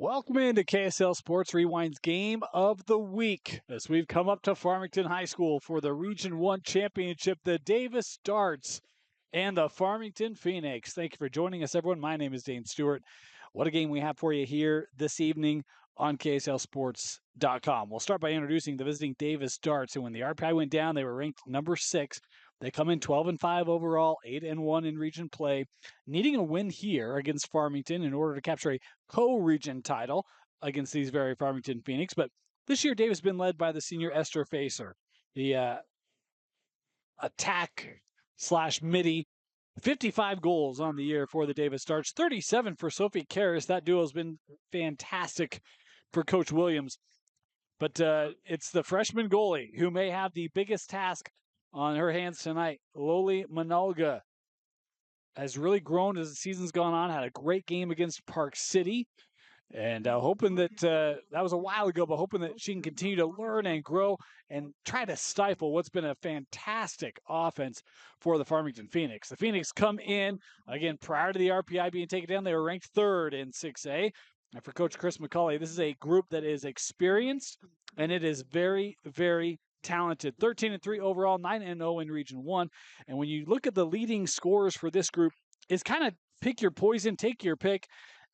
Welcome into KSL Sports Rewind's Game of the Week as we've come up to Farmington High School for the Region 1 Championship, the Davis Darts and the Farmington Phoenix. Thank you for joining us, everyone. My name is Dane Stewart. What a game we have for you here this evening on KSLSports.com. We'll start by introducing the visiting Davis Darts, and when the RPI went down, they were ranked number 6. They come in 12-5 overall, 8-1 in region play, needing a win here against Farmington in order to capture a co-region title against these very Farmington Phoenix. But this year, Davis has been led by the senior Esther Facer, the attack/midi. 55 goals on the year for the Davis Darts, 37 for Sophie Karras. That duo has been fantastic for Coach Williams. But it's the freshman goalie who may have the biggest task on her hands tonight. Loli Manalga has really grown as the season's gone on, had a great game against Park City. And hoping that that was a while ago, but hoping that she can continue to learn and grow and try to stifle what's been a fantastic offense for the Farmington Phoenix. The Phoenix come in, again, prior to the RPI being taken down, they were ranked 3rd in 6A. And for Coach Chris McCauley, this is a group that is experienced, and it is very, very talented. 13-3 overall, 9-0 in Region 1. And when you look at the leading scorers for this group, it's kind of pick your poison, take your pick.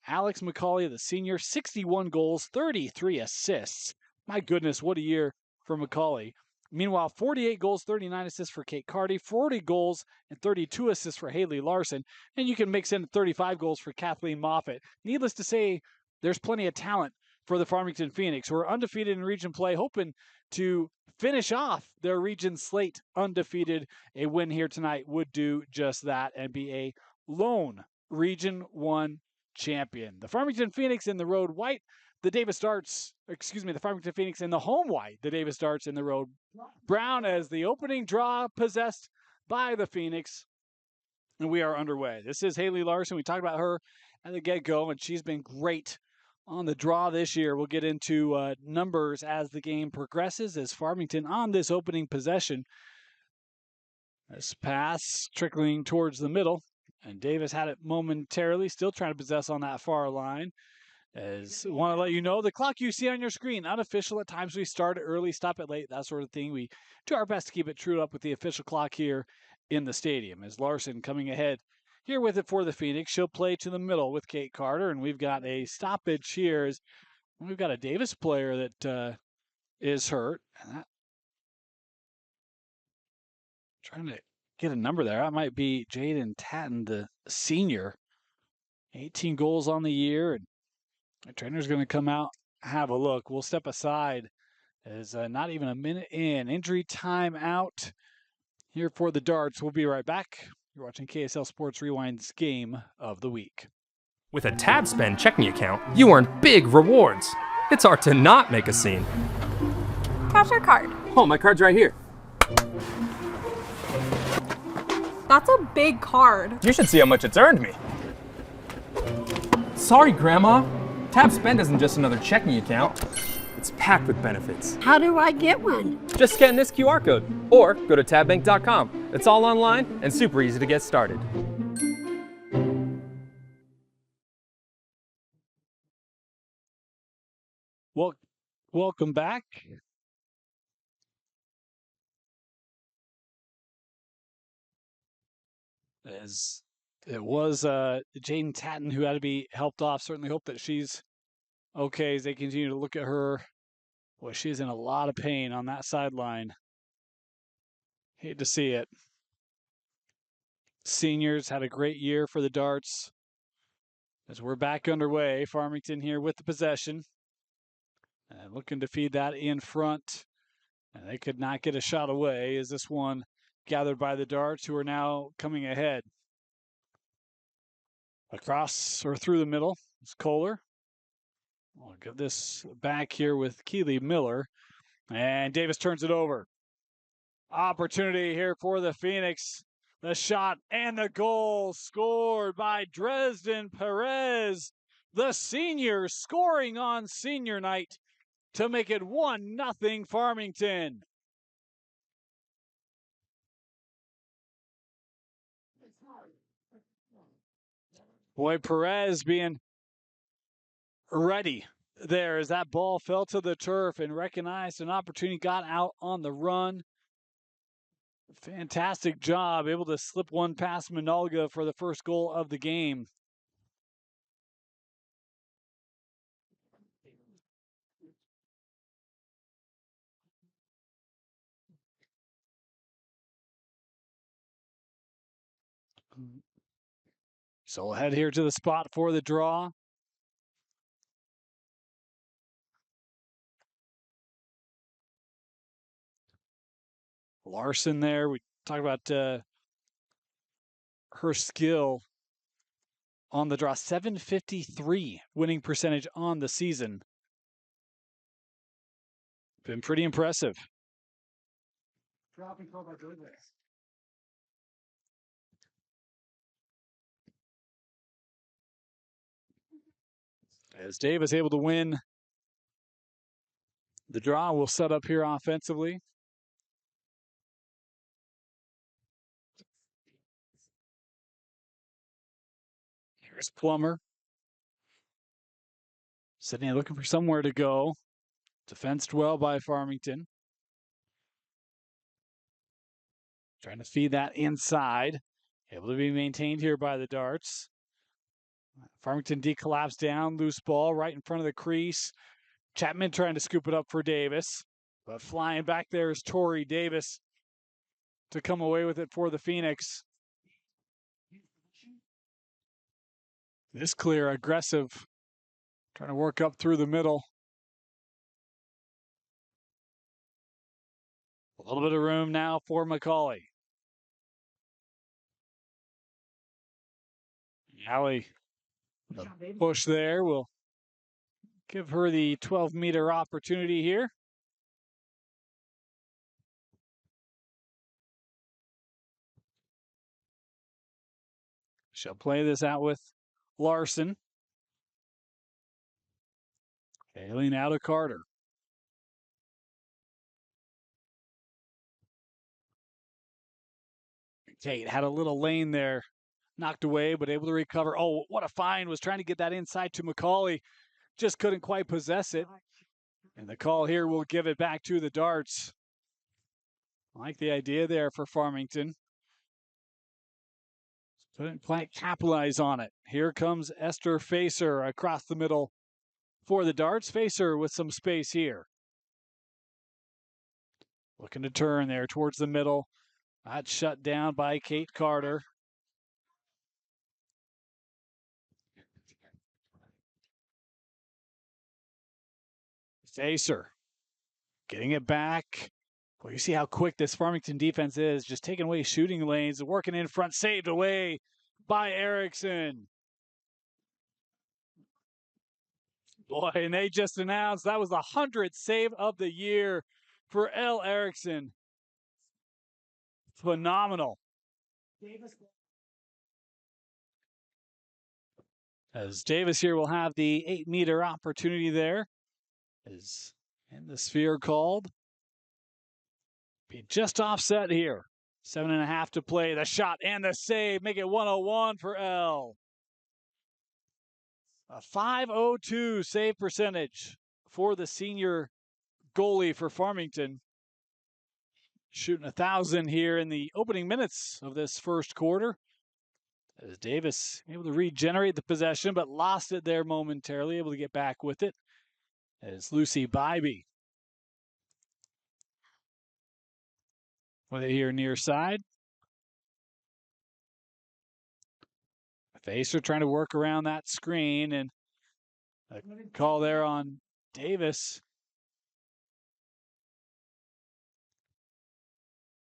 Alex McCauley, the senior, 61 goals, 33 assists. My goodness, what a year for McCauley. Meanwhile, 48 goals, 39 assists for Kate Carty, 40 goals and 32 assists for Haley Larson, and you can mix in 35 goals for Kathleen Moffitt. Needless to say, there's plenty of talent for the Farmington Phoenix, who are undefeated in region play, hoping to finish off their region slate undefeated. A win here tonight would do just that and be a lone Region 1 champion. The Farmington Phoenix in the road white, the Farmington Phoenix in the home white, the Davis Darts in the road brown as the opening draw possessed by the Phoenix. And we are underway. This is Haley Larson. We talked about her at the get-go, and she's been great on the draw this year. We'll get into numbers as the game progresses, as Farmington on this opening possession. This pass trickling towards the middle. And Davis had it momentarily, still trying to possess on that far line. As I want to let you know, the clock you see on your screen, unofficial. At times we start it early, stop it late, that sort of thing. We do our best to keep it true up with the official clock here in the stadium. As Larson coming ahead here with it for the Phoenix. She'll play to the middle with Kate Carter, and we've got a stoppage here. As we've got a Davis player that is hurt. Trying to get a number there. That might be Jaden Tatton, the senior. 18 goals on the year, and the trainer's going to come out, have a look. We'll step aside as not even a minute in. Injury time out here for the Darts. We'll be right back. You're watching KSL Sports Rewind's Game of the Week. With a TabSpend checking account, you earn big rewards. It's hard to not make a scene. How's your card? Oh, my card's right here. That's a big card. You should see how much it's earned me. Sorry, Grandma. TabSpend isn't just another checking account. It's packed with benefits. How do I get one? Just scan this QR code or go to tabbank.com. It's all online and super easy to get started. Well, welcome back. As it was Jaden Tatton who had to be helped off. Certainly hope that she's okay as they continue to look at her. Boy, she's in a lot of pain on that sideline. Hate to see it. Seniors had a great year for the Darts. As we're back underway, Farmington here with the possession. And looking to feed that in front. And they could not get a shot away as this one gathered by the Darts, who are now coming ahead. Across or through the middle is Kohler. I'll give this back here with Keely Miller. And Davis turns it over. Opportunity here for the Phoenix. The shot and the goal scored by Dresden Perez. The senior scoring on senior night to make it 1-0 Farmington. Boy, Perez being ready there as that ball fell to the turf and recognized an opportunity, got out on the run. Fantastic job, able to slip one past Minolga for the first goal of the game. So we'll head here to the spot for the draw. Larson there. We talked about her skill on the draw. 753 winning percentage on the season. Been pretty impressive. As Davis able to win the draw, we'll set up here offensively. Here's Plummer. Sydney looking for somewhere to go. Defensed well by Farmington. Trying to feed that inside. Able to be maintained here by the Darts. Farmington decollapsed down. Loose ball right in front of the crease. Chapman trying to scoop it up for Davis. But flying back there is Tori Davis to come away with it for the Phoenix. This clear, aggressive. Trying to work up through the middle. A little bit of room now for McCauley. Allie, push there. We'll give her the 12-meter opportunity here. She'll play this out with Larson. Ailing out of Carter. Tate had a little lane there. Knocked away, but able to recover. Oh, what a find. Was trying to get that inside to McCauley. Just couldn't quite possess it. And the call here will give it back to the Darts. I like the idea there for Farmington. Couldn't quite capitalize on it. Here comes Esther Facer across the middle for the Darts. Facer with some space here. Looking to turn there towards the middle. That's shut down by Kate Carter. Facer getting it back. Well, you see how quick this Farmington defense is. Just taking away shooting lanes, working in front, saved away by Erickson. Boy, and they just announced that was the 100th save of the year for Elle Erickson. Phenomenal. As Davis here will have the 8-meter opportunity there. Is in the sphere called. Be just offset here. 7.5 to play. The shot and the save. Make it 101 for Elle. A .502 save percentage for the senior goalie for Farmington. Shooting 1,000 here in the opening minutes of this first quarter. As Davis able to regenerate the possession, but lost it there momentarily. Able to get back with it. As Lucy Bybee with it here near side. Facer trying to work around that screen, and a call there on Davis.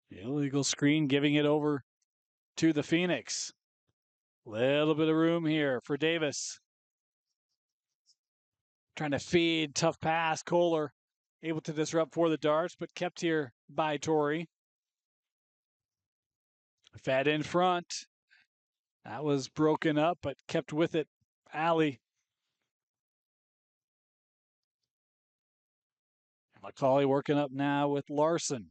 The illegal screen, giving it over to the Phoenix. Little bit of room here for Davis. Trying to feed, tough pass. Kohler able to disrupt for the Darts, but kept here by Tori. Fed in front. That was broken up, but kept with it. Allie. McCauley working up now with Larson.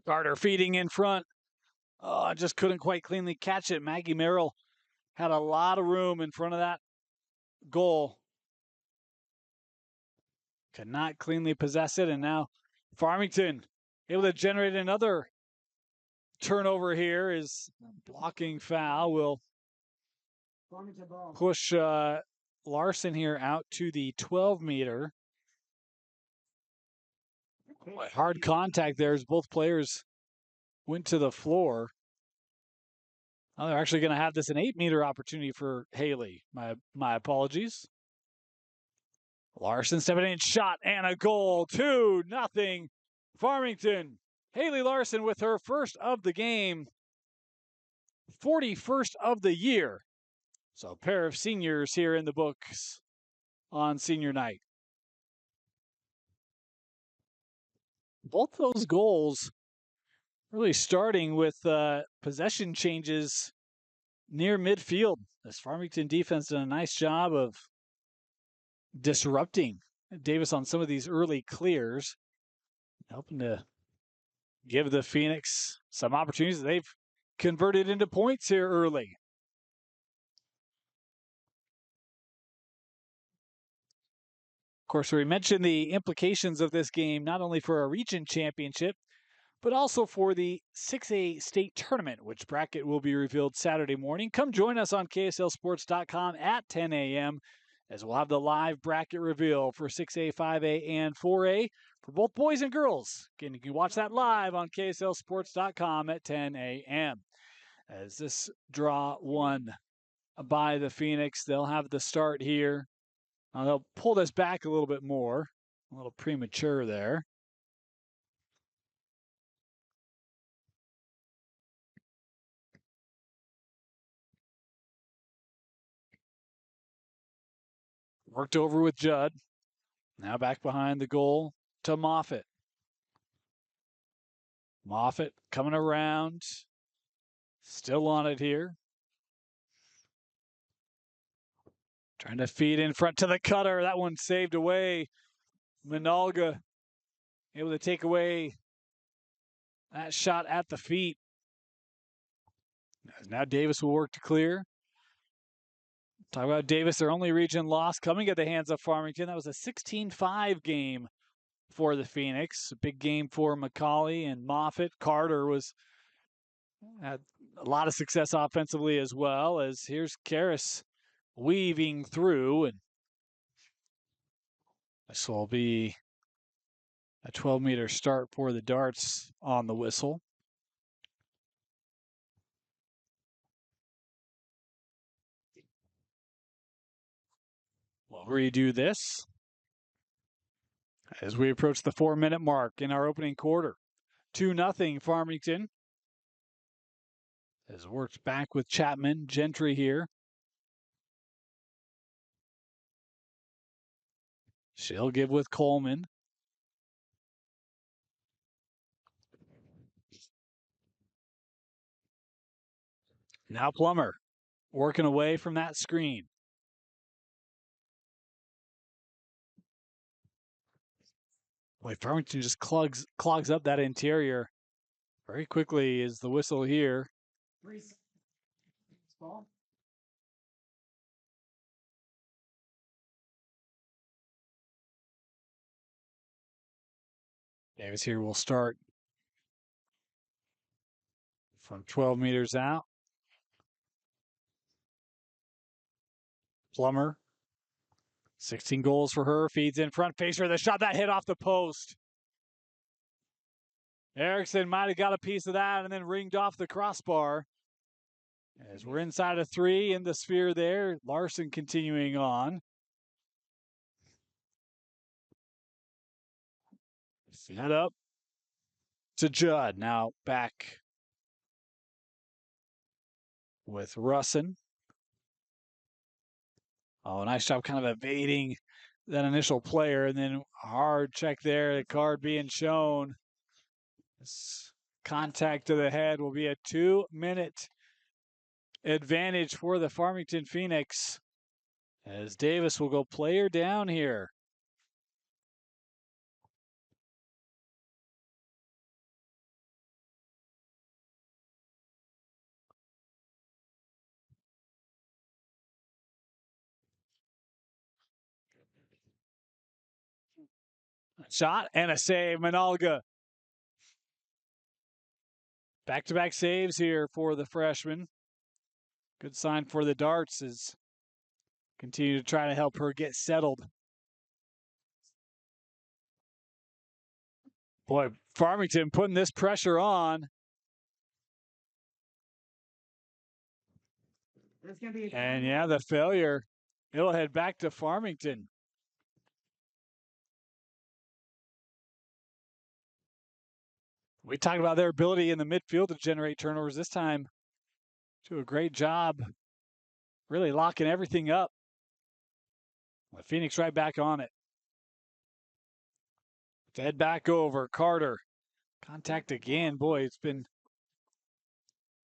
Carter feeding in front. Oh, just couldn't quite cleanly catch it. Maggie Merrill had a lot of room in front of that goal. Could not cleanly possess it, and now Farmington able to generate another turnover here. Is blocking foul will push Larson here out to the 12-meter. Hard contact there as both players went to the floor. Oh, they're actually going to have this an 8-meter opportunity for Haley. My apologies. Larson stepping in, shot, and a goal. 2-0 Farmington. Haley Larson with her first of the game, 41st of the year. So a pair of seniors here in the books on senior night. Both those goals really starting with possession changes near midfield. This Farmington defense done a nice job of disrupting Davis on some of these early clears, helping to give the Phoenix some opportunities they've converted into points here early. Of course, we mentioned the implications of this game, not only for a region championship, but also for the 6A state tournament, which bracket will be revealed Saturday morning. Come join us on KSLSports.com at 10 a.m. as we'll have the live bracket reveal for 6A, 5A, and 4A for both boys and girls. Again, you can watch that live on KSLSports.com at 10 a.m. As this draw won by the Phoenix, they'll have the start here. They'll pull this back a little bit more. A little premature there. Worked over with Judd. Now back behind the goal to Moffitt. Moffitt coming around. Still on it here. Trying to feed in front to the cutter. That one saved away. Minalga able to take away that shot at the feet. Now Davis will work to clear. Talk about Davis, their only region loss coming at the hands of Farmington. That was a 16-5 game for the Phoenix. A big game for McCauley and Moffitt. Carter had a lot of success offensively as well. As here's Karras weaving through, and this will be a 12-meter start for the Darts on the whistle. We'll redo this as we approach the 4-minute mark in our opening quarter. 2-0 Farmington. Has worked back with Chapman. Gentry here. She'll give with Coleman. Now Plummer working away from that screen. Boy, Farmington just clogs up that interior very quickly. Is the whistle here? Davis here will start from 12 meters out. Plummer, 16 goals for her, feeds in front, facer, the shot that hit off the post. Erickson might have got a piece of that and then ringed off the crossbar. As we're inside of 3 in the sphere there, Larson continuing on. Head up to Judd. Now back with Russin. Oh, nice job kind of evading that initial player, and then hard check there, the card being shown. This contact to the head will be a 2-minute advantage for the Farmington Phoenix, as Davis will go player down here. Shot and a save, Manalga. Back-to-back saves here for the freshman. Good sign for the Darts as continue to try to help her get settled. Boy, Farmington putting this pressure on. And yeah, the failure. It'll head back to Farmington. We talked about their ability in the midfield to generate turnovers this time. Do a great job really locking everything up. Phoenix right back on it. Fed back over. Carter. Contact again. Boy, it's been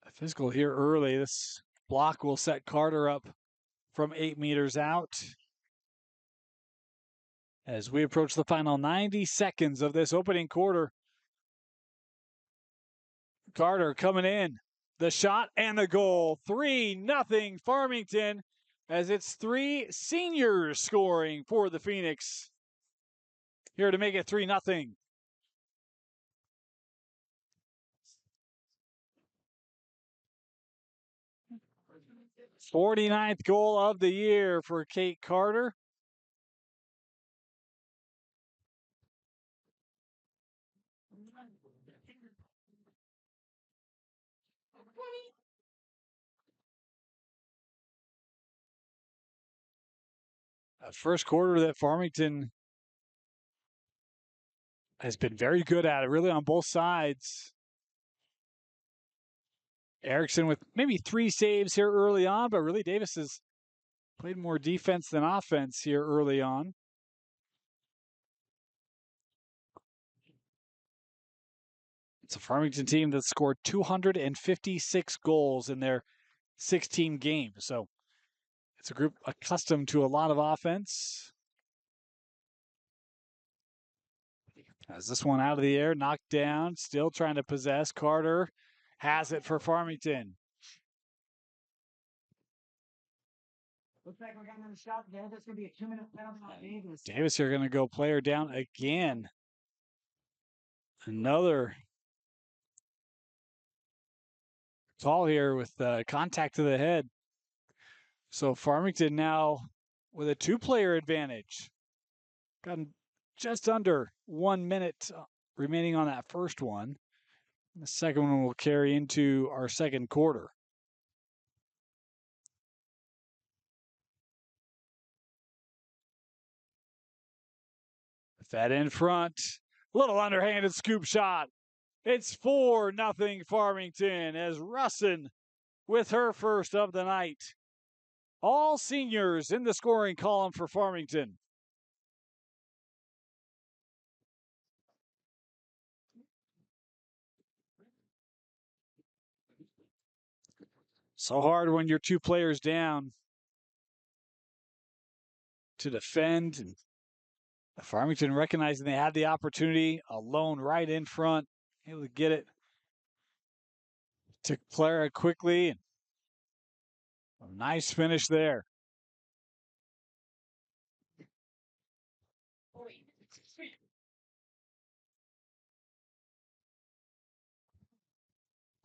a physical here early. This block will set Carter up from 8 meters out. As we approach the final 90 seconds of this opening quarter. Carter coming in. The shot and the goal. 3-0 Farmington, as it's 3 seniors scoring for the Phoenix. Here to make it 3-0. Forty-ninth goal of the year for Kate Carter. A first quarter that Farmington has been very good at it, really on both sides. Erickson with maybe 3 saves here early on, but really Davis has played more defense than offense here early on. It's a Farmington team that scored 256 goals in their 16 games. So it's a group accustomed to a lot of offense. As this one out of the air, knocked down, still trying to possess. Carter has it for Farmington. Looks like we're getting another shot. Yeah, that's going to be a 2-minute penalty on Davis. Davis here going to go player down again. Another call here with contact to the head. So Farmington now with a 2-player advantage. Gotten just under 1 minute remaining on that first one. The second one will carry into our second quarter. Fed in front. Little underhanded scoop shot. It's 4-0 Farmington as Russin with her first of the night. All seniors in the scoring column for Farmington. So hard when you're 2 players down to defend. And Farmington recognizing they had the opportunity, alone right in front, able to get it to Clara quickly. And a nice finish there.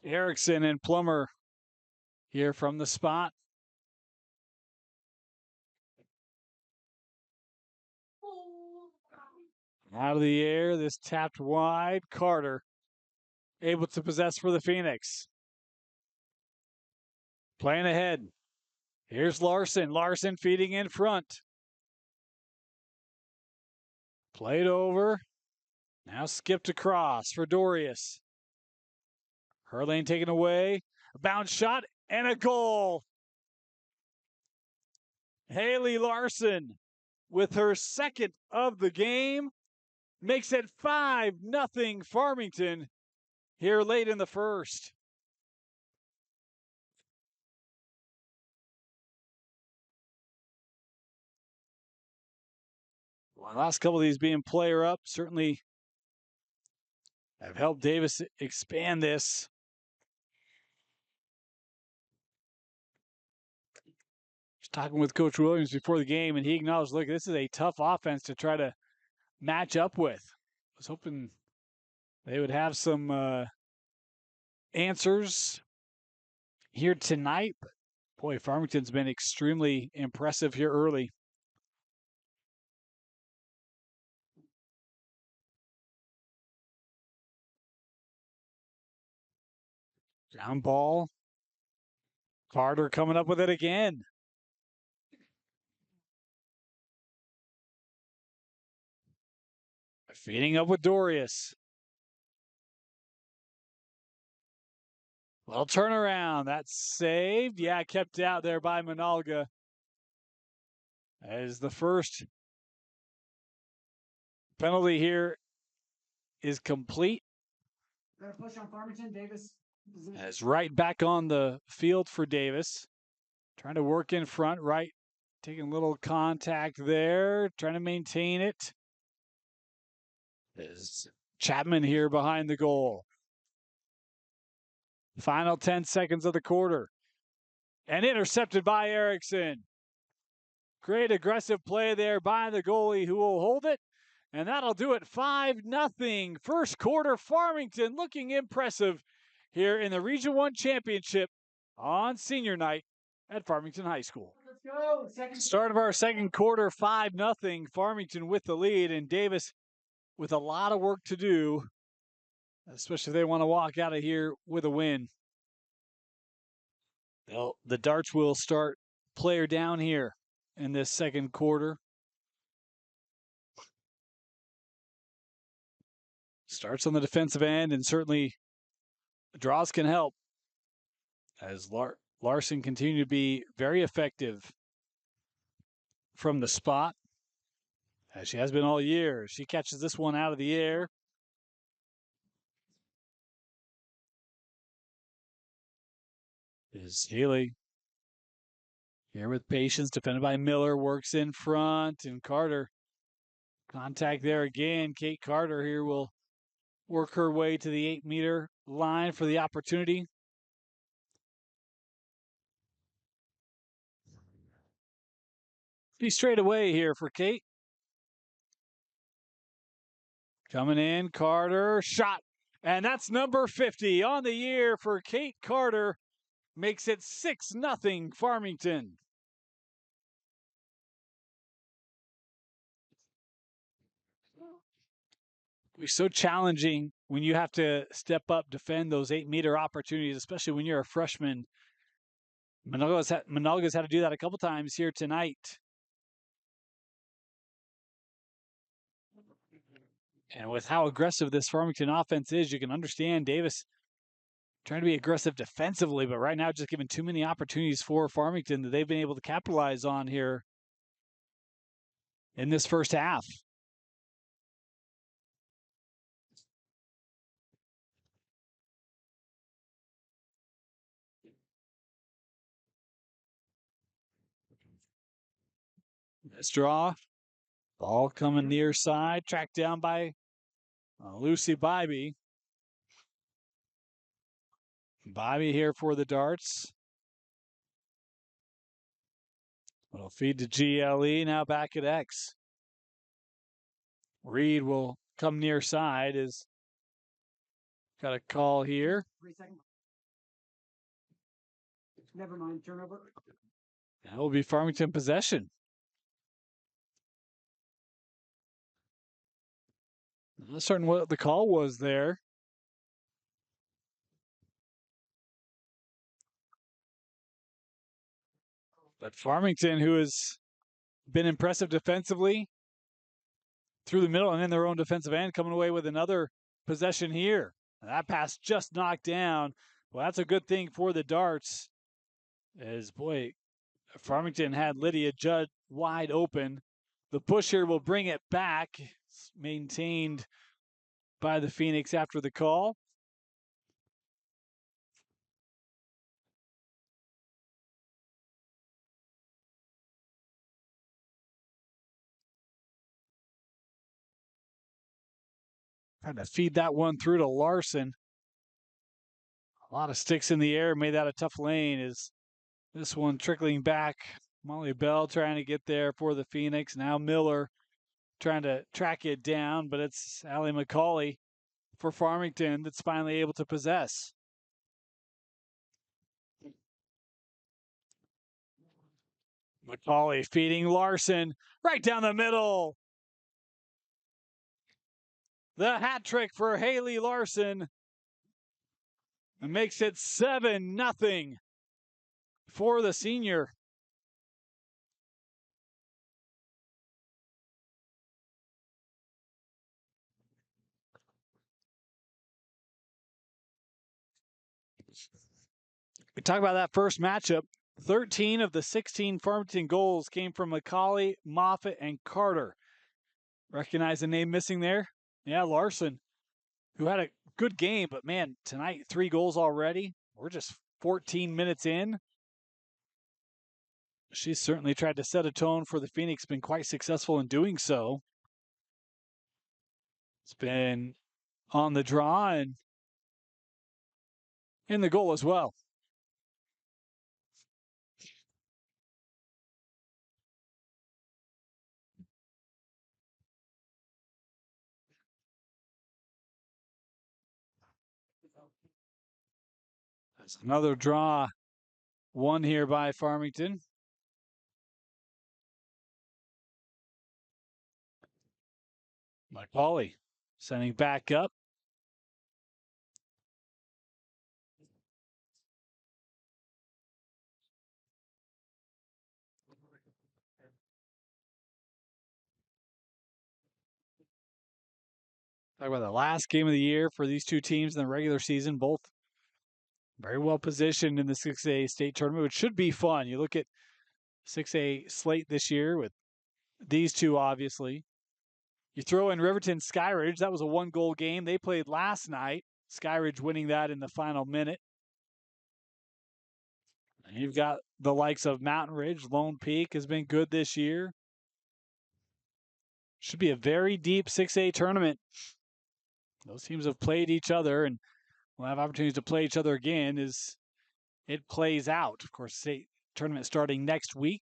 Erickson and Plummer here from the spot. Out of the air, this tapped wide. Carter able to possess for the Phoenix. Playing ahead. Here's Larson. Larson feeding in front. Played over. Now skipped across for Dorius. Her lane taken away. A bounce shot and a goal. Haley Larson with her second of the game makes it 5-0 Farmington here late in the first. Well, the last couple of these being player up certainly have helped Davis expand this. Just talking with Coach Williams before the game, and he acknowledged, look, this is a tough offense to try to match up with. I was hoping they would have some answers here tonight. But boy, Farmington's been extremely impressive here early. Ground ball. Carter coming up with it again. Feeding up with Dorius. Little turnaround. That's saved. Yeah, kept out there by Manalga. As the first penalty here is complete. Better push on Farmington. Davis. As right back on the field for Davis. Trying to work in front, right. Taking a little contact there. Trying to maintain it. Is Chapman here behind the goal. Final 10 seconds of the quarter. And intercepted by Erickson. Great aggressive play there by the goalie who will hold it. And that'll do it 5-0. First quarter, Farmington looking impressive here in the Region 1 Championship on senior night at Farmington High School. Let's go. Second. Start of our second quarter, 5-0. Farmington with the lead, and Davis with a lot of work to do, especially if they want to walk out of here with a win. The Darts will start player down here in this second quarter. Starts on the defensive end, and certainly draws can help as Larson continue to be very effective from the spot, as she has been all year. She catches this one out of the air. Is Haley here with patience, defended by Miller, works in front, and Carter. Contact there again. Kate Carter here will work her way to the 8-meter line for the opportunity. Be straight away here for Kate. Coming in, Carter, shot. And that's number 50 on the year for Kate Carter. Makes it 6-0 Farmington. It's so challenging when you have to step up, defend those 8-meter opportunities, especially when you're a freshman. Manalga's had to do that a couple times here tonight. And with how aggressive this Farmington offense is, you can understand Davis trying to be aggressive defensively, but right now just giving too many opportunities for Farmington that they've been able to capitalize on here in this first half. Nice draw. Ball coming near side, tracked down by Lucy Bybee. Bybee here for the Darts. It'll feed to GLE, now back at X. Reed will come near side. Got a call here. 3 seconds. Never mind. Turnover. That will be Farmington possession. Not certain what the call was there. But Farmington, who has been impressive defensively through the middle and in their own defensive end, coming away with another possession here. And that pass just knocked down. Well, that's a good thing for the Darts. As, boy, Farmington had Lydia Judd wide open. The push here will bring it back. It's maintained by the Phoenix after the call. Trying to feed that one through to Larson. A lot of sticks in the air, made that a tough lane. Is this one trickling back? Molly Bell trying to get there for the Phoenix. Now Miller trying to track it down, but it's Allie McCauley for Farmington that's finally able to possess. McCauley feeding Larson right down the middle. The hat trick for Haley Larson and makes it 7-0 for the senior. We talk about that first matchup. 13 of the 16 Farmington goals came from McCauley, Moffitt, and Carter. Recognize the name missing there? Yeah, Larson, who had a good game, but man, tonight 3 goals already. We're just 14 minutes in. She's certainly tried to set a tone for the Phoenix, been quite successful in doing so. It's been on the draw and in the goal as well. That's another draw won here by Farmington. McCauley sending back up. Talk about the last game of the year for these two teams in the regular season, both very well positioned in the 6A state tournament, which should be fun. You look at 6A slate this year with these two, obviously. You throw in Riverton Skyridge. That was a 1-goal game. They played last night. Skyridge winning that in the final minute. And you've got the likes of Mountain Ridge. Lone Peak has been good this year. Should be a very deep 6A tournament. Those teams have played each other and will have opportunities to play each other again as it plays out. Of course, state tournament starting next week.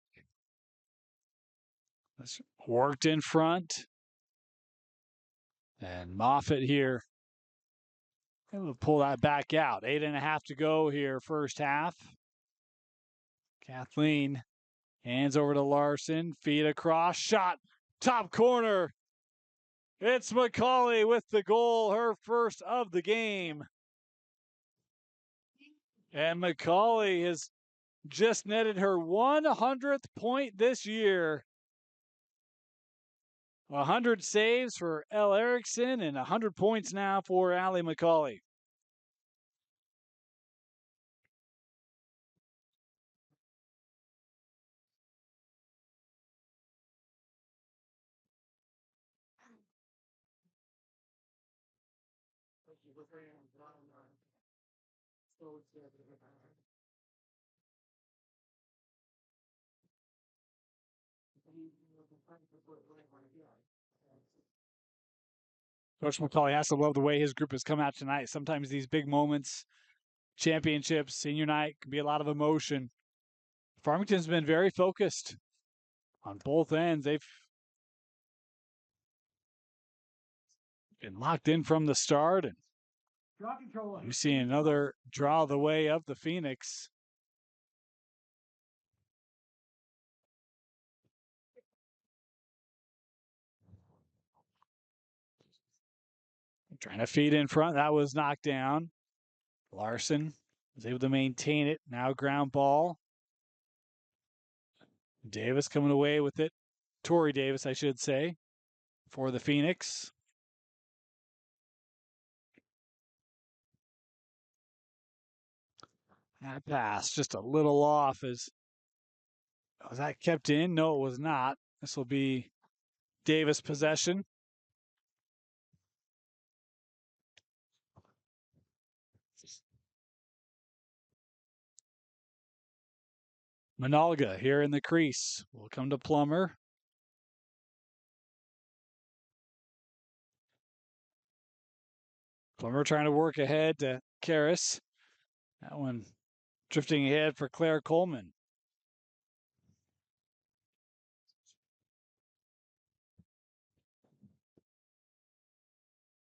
That's worked in front. And Moffitt here able to pull that back out. 8.5 to go here, first half. Kathleen hands over to Larson. Feed across. Shot. Top corner. It's McCauley with the goal, her first of the game. And McCauley has just netted her 100th point this year. 100 saves for Elle Erickson and 100 points now for Allie McCauley. Coach McCauley has to love the way his group has come out tonight. Sometimes these big moments, championships, senior night, can be a lot of emotion. Farmington's been very focused on both ends. They've been locked in from the start, and you see another draw the way of the Phoenix. Trying to feed in front. That was knocked down. Larson was able to maintain it. Now ground ball. Davis coming away with it. Tori Davis, I should say, for the Phoenix. That pass just a little off. Was that kept in? No, it was not. This will be Davis possession. Manalga here in the crease. Will come to Plummer. Plummer trying to work ahead to Karras. That one drifting ahead for Claire Coleman.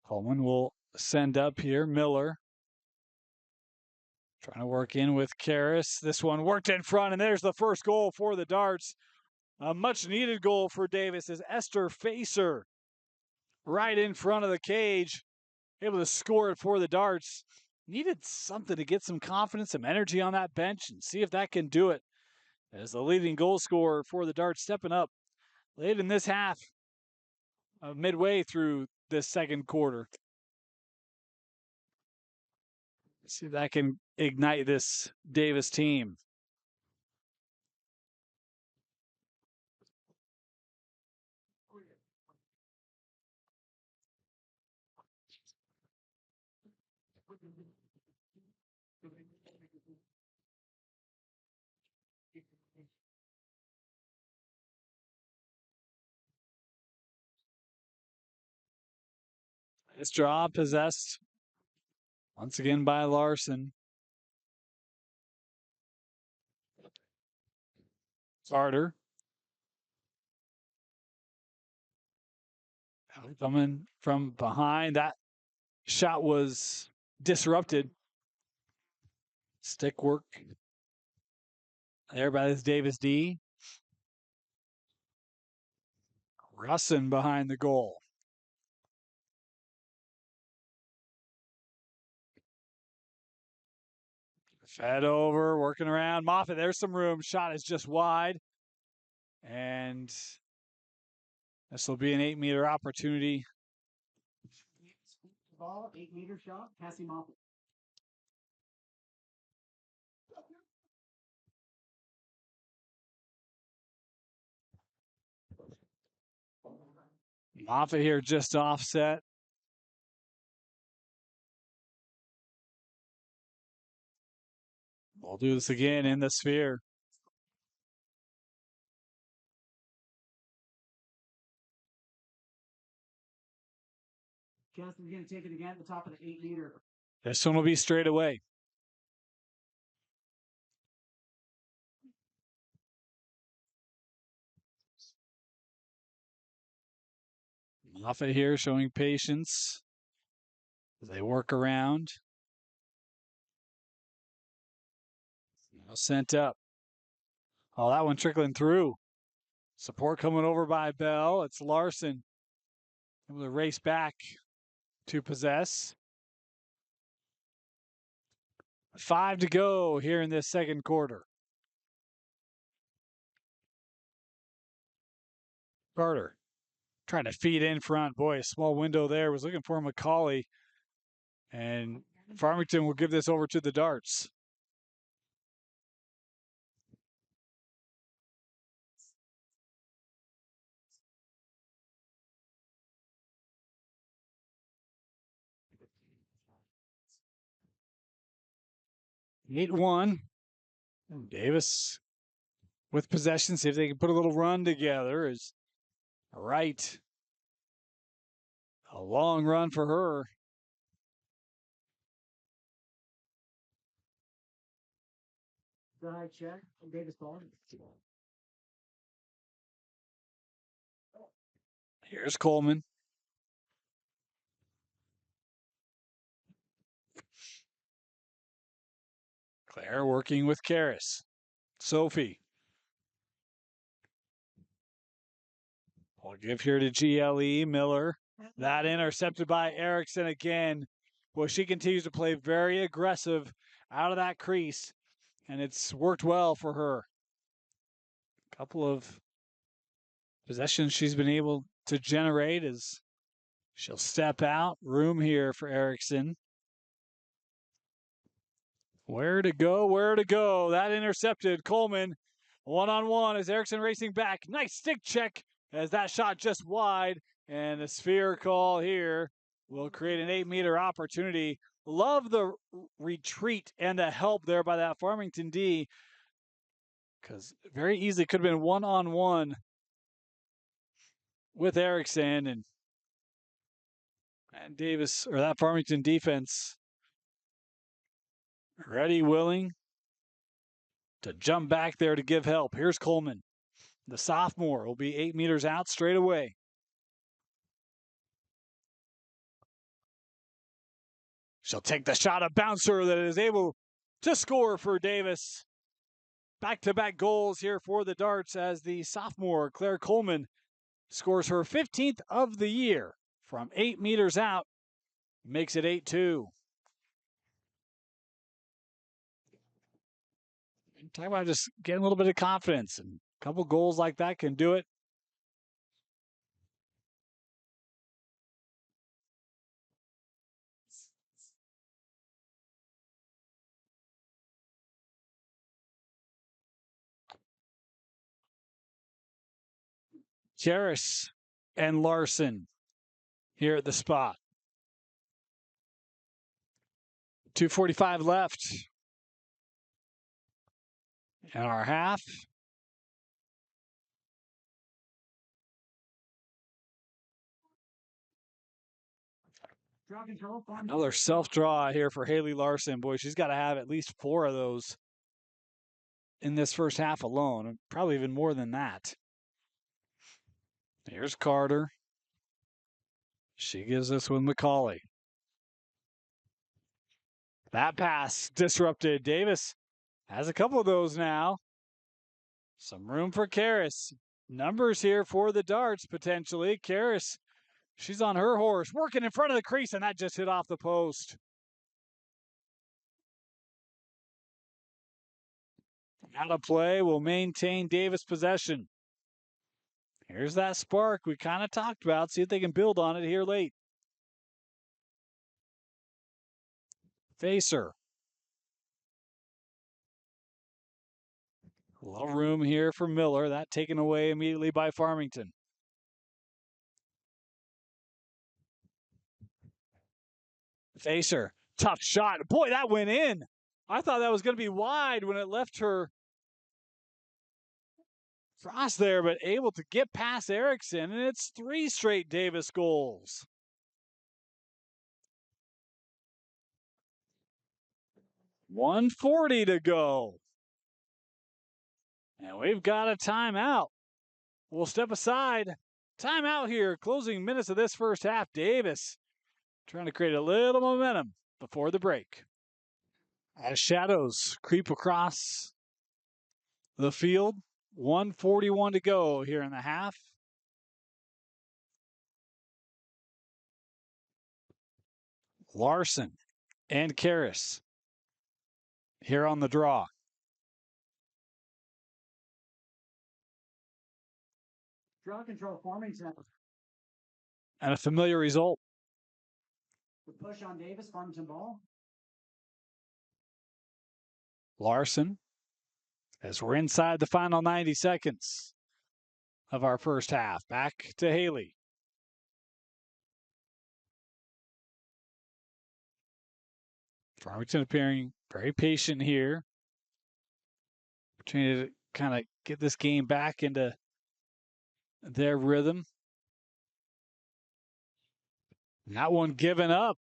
Coleman will send up here. Miller trying to work in with Karras. This one worked in front, and there's the first goal for the Darts. A much-needed goal for Davis as Esther Facer right in front of the cage, able to score it for the Darts. Needed something to get some confidence, some energy on that bench, and see if that can do it. As the leading goal scorer for the Darts stepping up late in this half, midway through this second quarter. See if that can ignite this Davis team. This draw possessed once again by Larson. Carter coming from behind. That shot was disrupted. Stick work there by this Davis D. Russin behind the goal. Fed over, working around. Moffitt, there's some room. Shot is just wide. And this will be an 8-meter opportunity. Ball, 8-meter shot, Cassie Moffett. Moffitt here just offset. We'll do this again in the sphere. Justin's going to take it again at the top of the 8-meter. This one will be straight away. Moffitt here showing patience as they work around. Now sent up. Oh, that one trickling through. Support coming over by Bell. It's Larson able to race back to possess. 5 to go here in this second quarter. Carter trying to feed in front. Boy, a small window there. Was looking for McCauley. And Farmington will give this over to the Darts. Eight one. Davis with possession. See if they can put a little run together. Is right. A long run for her. Side check from Davis ball. Here's Coleman. Claire working with Karras. Sophie. We'll give here to GLE. Miller. That intercepted by Erickson again. Well, she continues to play very aggressive out of that crease, and it's worked well for her. A couple of possessions she's been able to generate as she'll step out. Room here for Erickson. Where to go, where to go. That intercepted Coleman. One-on-one as Erickson racing back. Nice stick check as that shot just wide. And the sphere call here will create an 8-meter opportunity. Love the retreat and the help there by that Farmington D. Because very easily could have been one-on-one with Erickson and Davis, or that Farmington defense. Ready, willing to jump back there to give help. Here's Coleman. The sophomore will be 8 meters out straight away. She'll take the shot, a bouncer that is able to score for Davis. Back-to-back goals here for the Darts as the sophomore Claire Coleman scores her 15th of the year from 8 meters out, makes it 8-2. Talk about just getting a little bit of confidence, and a couple goals like that can do it. Jarris and Larson here at the spot. 2:45 left in our half. Another self-draw here for Haley Larson. Boy, she's got to have at least 4 of those in this first half alone, and probably even more than that. Here's Carter. She gives this with McCauley. That pass disrupted. Davis has a couple of those now. Some room for Karras. Numbers here for the Darts, potentially. Karras, she's on her horse, working in front of the crease, and that just hit off the post. Out of play will maintain Davis possession. Here's that spark we kind of talked about. See if they can build on it here late. Facer. A little room here for Miller. That taken away immediately by Farmington. Facer. Tough shot. Boy, that went in. I thought that was going to be wide when it left her cross there, but able to get past Erickson, and it's 3 straight Davis goals. .140 to go. And we've got a timeout. We'll step aside. Timeout here. Closing minutes of this first half. Davis trying to create a little momentum before the break. As shadows creep across the field. 1:41 to go here in the half. Larson and Karras here on the draw. Draw control, Farmington. And a familiar result. The push on Davis, Farmington ball. Larson, as we're inside the final 90 seconds of our first half. Back to Haley. Farmington appearing very patient here. Trying to kind of get this game back into their rhythm. That one given up.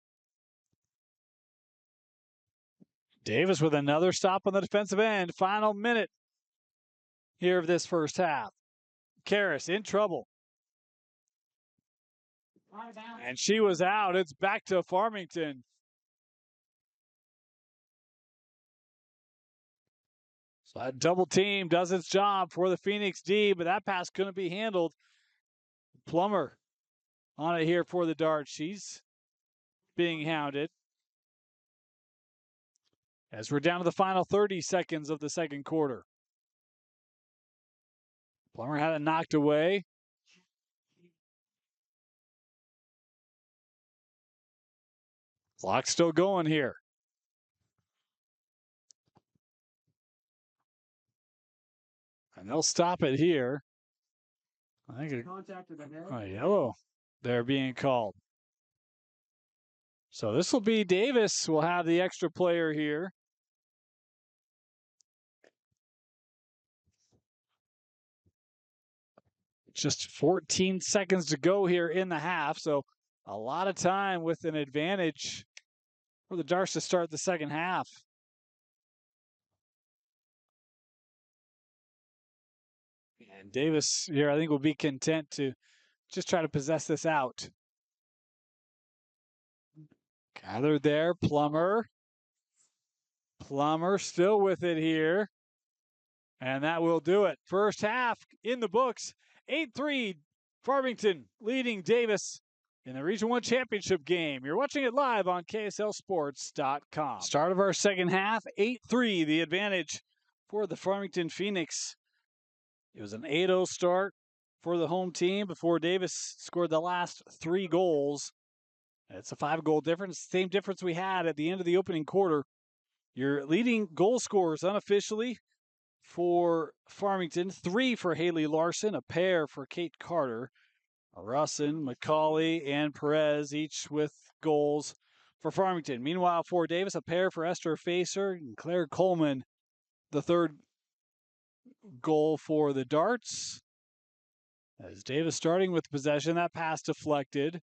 Davis with another stop on the defensive end. Final minute here of this first half. Karras in trouble. And she was out. It's back to Farmington. So that double team does its job for the Phoenix D, but that pass couldn't be handled. Plummer on it here for the Darts. She's being hounded. As we're down to the final 30 seconds of the second quarter. Plummer had it knocked away. Clock still going here. And they'll stop it here. I think a yellow they're being called. So this will be Davis will have the extra player here. Just 14 seconds to go here in the half. So a lot of time with an advantage for the Darts to start the second half. And Davis here, I think, will be content to just try to possess this out. Gathered there, Plummer. Plummer still with it here. And that will do it. First half in the books. 8-3, Farmington leading Davis in the Region 1 championship game. You're watching it live on KSLSports.com. Start of our second half, 8-3, the advantage for the Farmington Phoenix. It was an 8-0 start for the home team before Davis scored the last 3 goals. It's a 5-goal difference, same difference we had at the end of the opening quarter. Your leading goal scorers unofficially for Farmington, 3 for Haley Larson, a pair for Kate Carter. Russin, McCauley, and Perez, each with goals for Farmington. Meanwhile, for Davis, a pair for Esther Facer and Claire Coleman, the 3rd goal for the Darts. As Davis starting with possession, that pass deflected.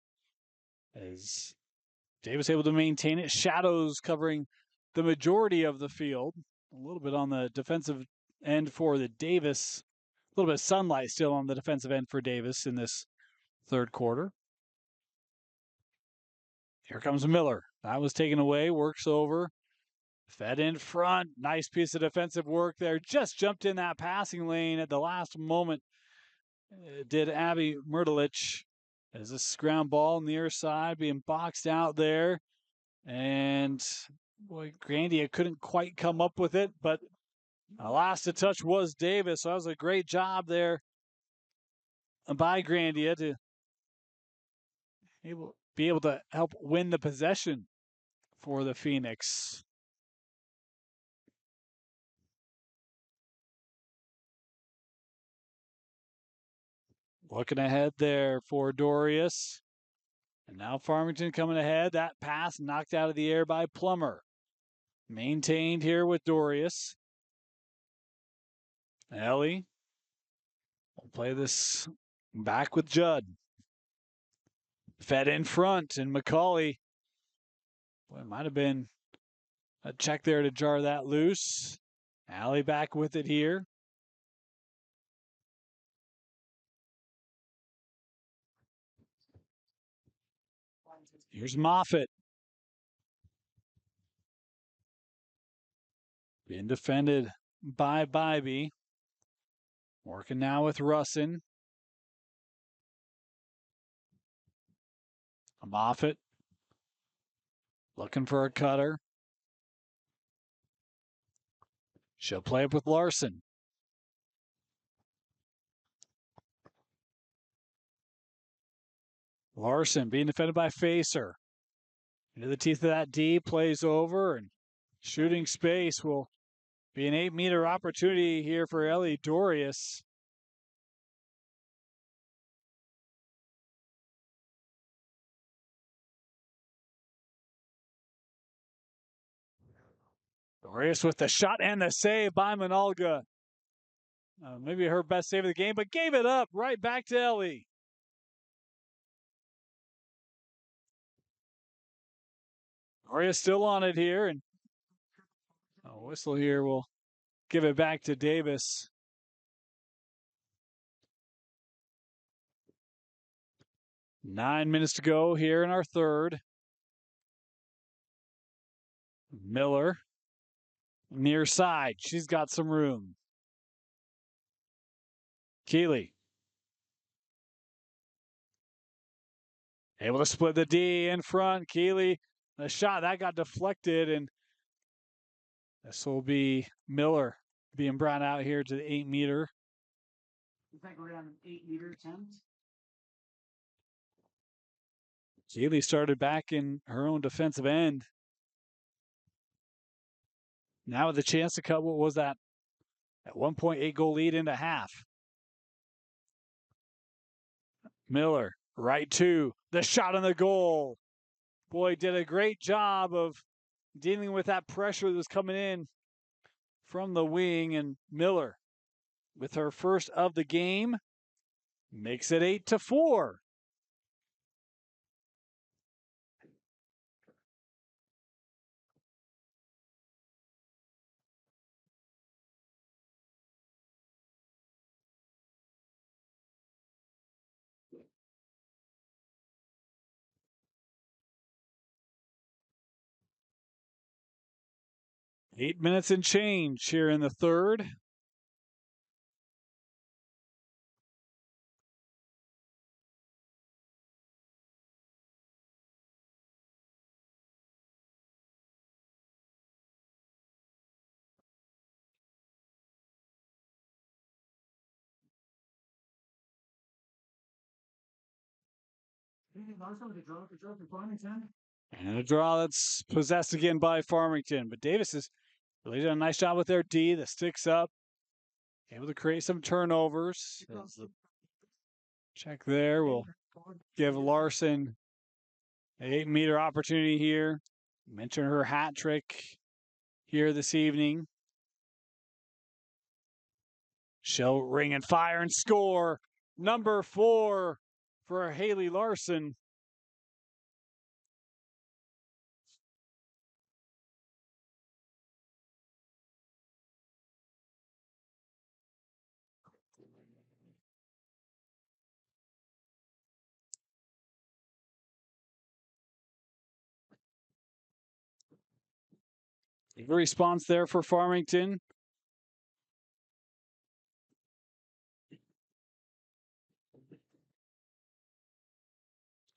As Davis able to maintain it, shadows covering the majority of the field. A little bit on the defensive end for the Davis. A little bit of sunlight still on the defensive end for Davis in this 3rd quarter. Here comes Miller. That was taken away, works over. Fed in front. Nice piece of defensive work there. Just jumped in that passing lane at the last moment. Did Abby Myrtelich. As this ground ball near side being boxed out there. And boy, Grandia couldn't quite come up with it, but last to touch was Davis. So that was a great job there by Grandia to be able to help win the possession for the Phoenix. Looking ahead there for Dorius. And now Farmington coming ahead. That pass knocked out of the air by Plummer. Maintained here with Dorius. Ellie will play this back with Judd. Fed in front, and McCauley. Boy, it might have been a check there to jar that loose. Allie back with it here. Here's Moffitt. Being defended by Bybee. Working now with Russin. Moffitt. Looking for a cutter. She'll play up with Larson. Larson being defended by Facer. Into the teeth of that D, plays over, and shooting space will be an 8-meter opportunity here for Ellie Dorius. Dorius with the shot and the save by Manalga. Maybe her best save of the game, but gave it up right back to Ellie. Dorius still on it here, and a whistle here will give it back to Davis. Nine minutes to go here in our 3rd. Miller near side. She's got some room. Keeley able to split the D in front. Keeley, the shot that got deflected, and this will be Miller being brought out here to the 8-meter. Looks like we're on an 8-meter attempt. Keeley started back in her own defensive end. Now with a chance to cut, what was that? At 1.8 goal lead into half. Miller, right to the shot on the goal. Boy, did a great job of dealing with that pressure that was coming in from the wing. And Miller, with her first of the game, makes it 8-4. 8 minutes and change here in the third. And a draw that's possessed again by Farmington. But Davis has really done a nice job with their D. The sticks up. Able to create some turnovers. Check there. We'll give Larson an 8-meter opportunity here. Mention her hat trick here this evening. She'll ring and fire and score. Number 4 for Haley Larson. The response there for Farmington.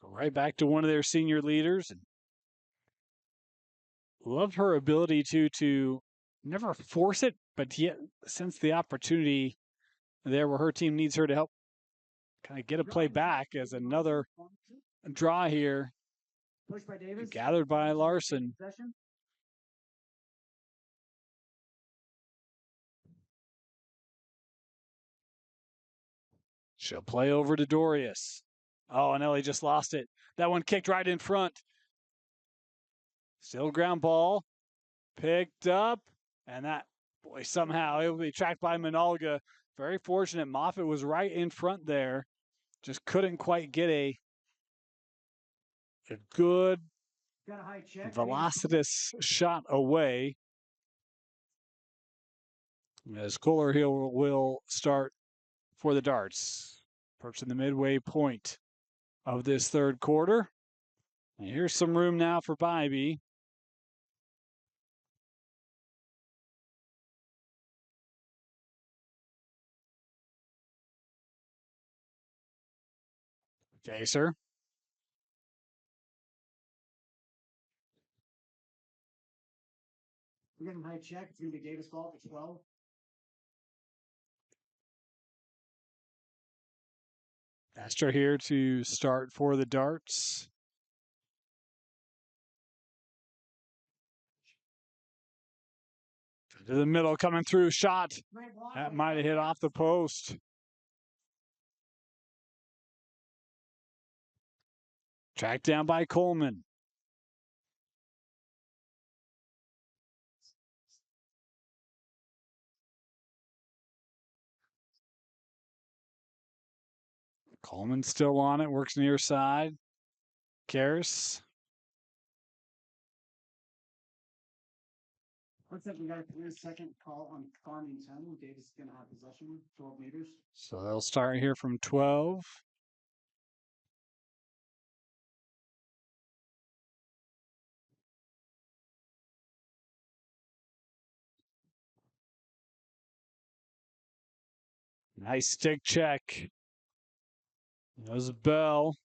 Go right back to one of their senior leaders. And love her ability to never force it, but yet sense the opportunity there where her team needs her to help kind of get a play back as another draw here. Gathered by Larson. She'll play over to Dorius. Oh, and Ellie just lost it. That one kicked right in front. Still ground ball. Picked up. And that, boy, somehow it will be tracked by Minalga. Very fortunate. Moffitt was right in front there. Just couldn't quite get a good velocitous shot away. As Kohler Hill will start for the Darts. Approaching the midway point of this third quarter. And here's some room now for Bybee. Jacer. We're getting high check. It's going to be Davis ball for 12. Astra here to start for the Darts. To the middle, coming through, shot. That might have hit off the post. Tracked down by Coleman. Coleman still on it, works near side. Karras. Looks like we got a 3-second call on Farmington. Davis is going to have possession, 12 meters. So they'll start here from 12. Nice stick check. There's Bell.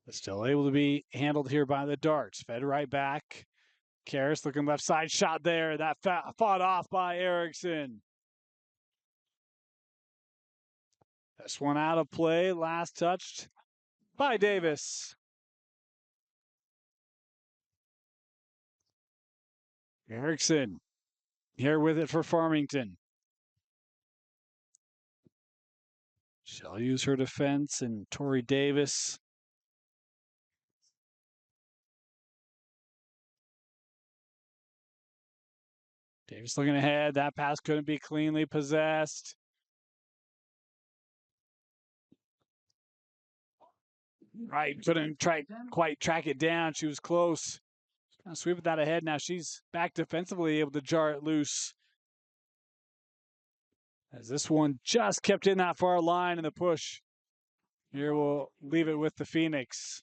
Still able to be handled here by the Darts. Fed right back. Karras looking left side shot there. That fought off by Erickson. This one out of play. Last touched by Davis. Erickson here with it for Farmington. She'll use her defense and Tori Davis. Davis looking ahead. That pass couldn't be cleanly possessed. Right, couldn't quite track it down. She was close. Kind of sweeping that ahead. Now she's back defensively, able to jar it loose. As this one just kept in that far line in the push. Here we'll leave it with the Phoenix.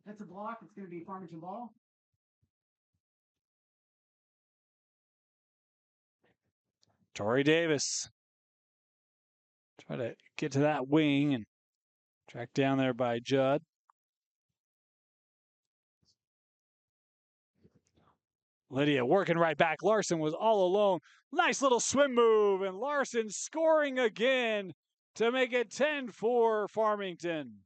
That's a block. It's going to be Farmington ball. Tori Davis. Try to get to that wing and tracked down there by Judd. Lydia working right back. Larson was all alone. Nice little swim move, and Larson scoring again to make it 10-4 Farmington.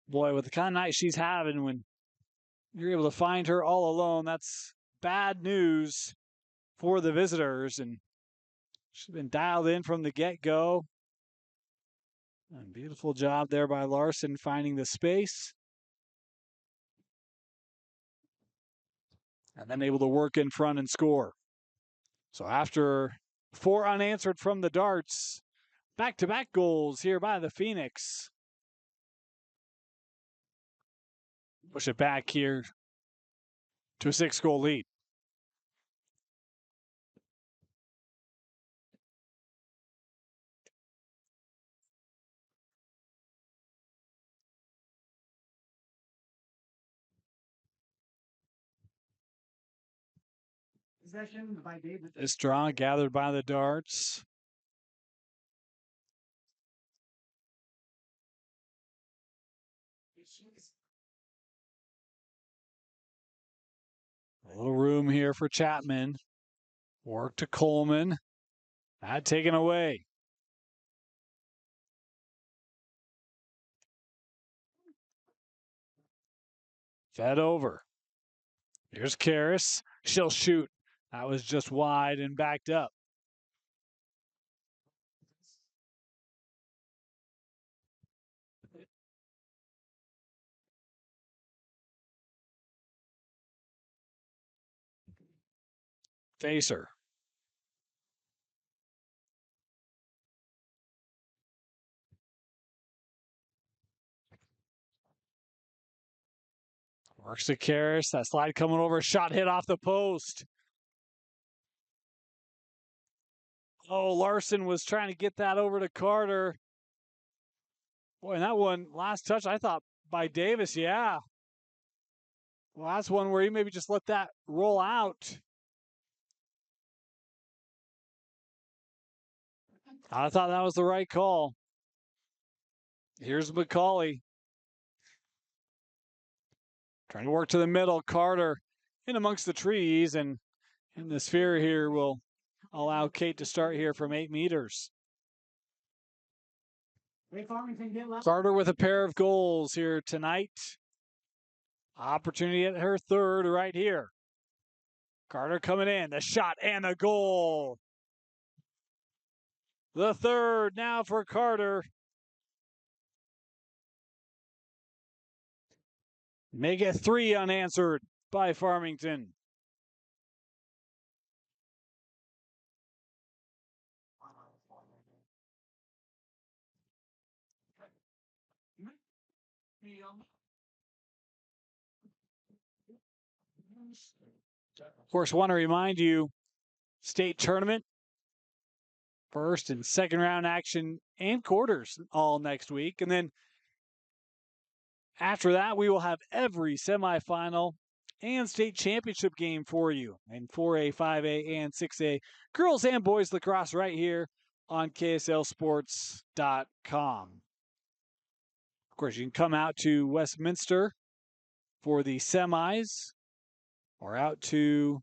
Boy, with the kind of night she's having, when you're able to find her all alone, that's bad news for the visitors. And she's been dialed in from the get-go. Beautiful job there by Larson finding the space. And then able to work in front and score. So after 4 unanswered from the darts, back-to-back goals here by the Phoenix. Push it back here to a 6-goal lead. Possession by David. This draw gathered by the darts. A little room here for Chapman. Work to Coleman. That taken away. Fed over. Here's Karras. She'll shoot. That was just wide and backed up. Facer. Works to Karras. That slide coming over. Shot hit off the post. Oh, Larson was trying to get that over to Carter. Boy, and that one, last touch, I thought by Davis, yeah. Last one where he maybe just let that roll out. I thought that was the right call. Here's McCauley. Trying to work to the middle. Carter in amongst the trees, and in the sphere here will allow Kate to start here from 8 meters. Carter with a pair of goals here tonight. Opportunity at her third right here. Carter coming in. The shot and the goal. The third now for Carter. Make it 3 unanswered by Farmington. Of course, want to remind you, state tournament, first and second round action and quarters all next week. And then after that, we will have every semifinal and state championship game for you in 4A, 5A, and 6A, girls and boys lacrosse right here on KSLSports.com. Of course, you can come out to Westminster for the semis or out to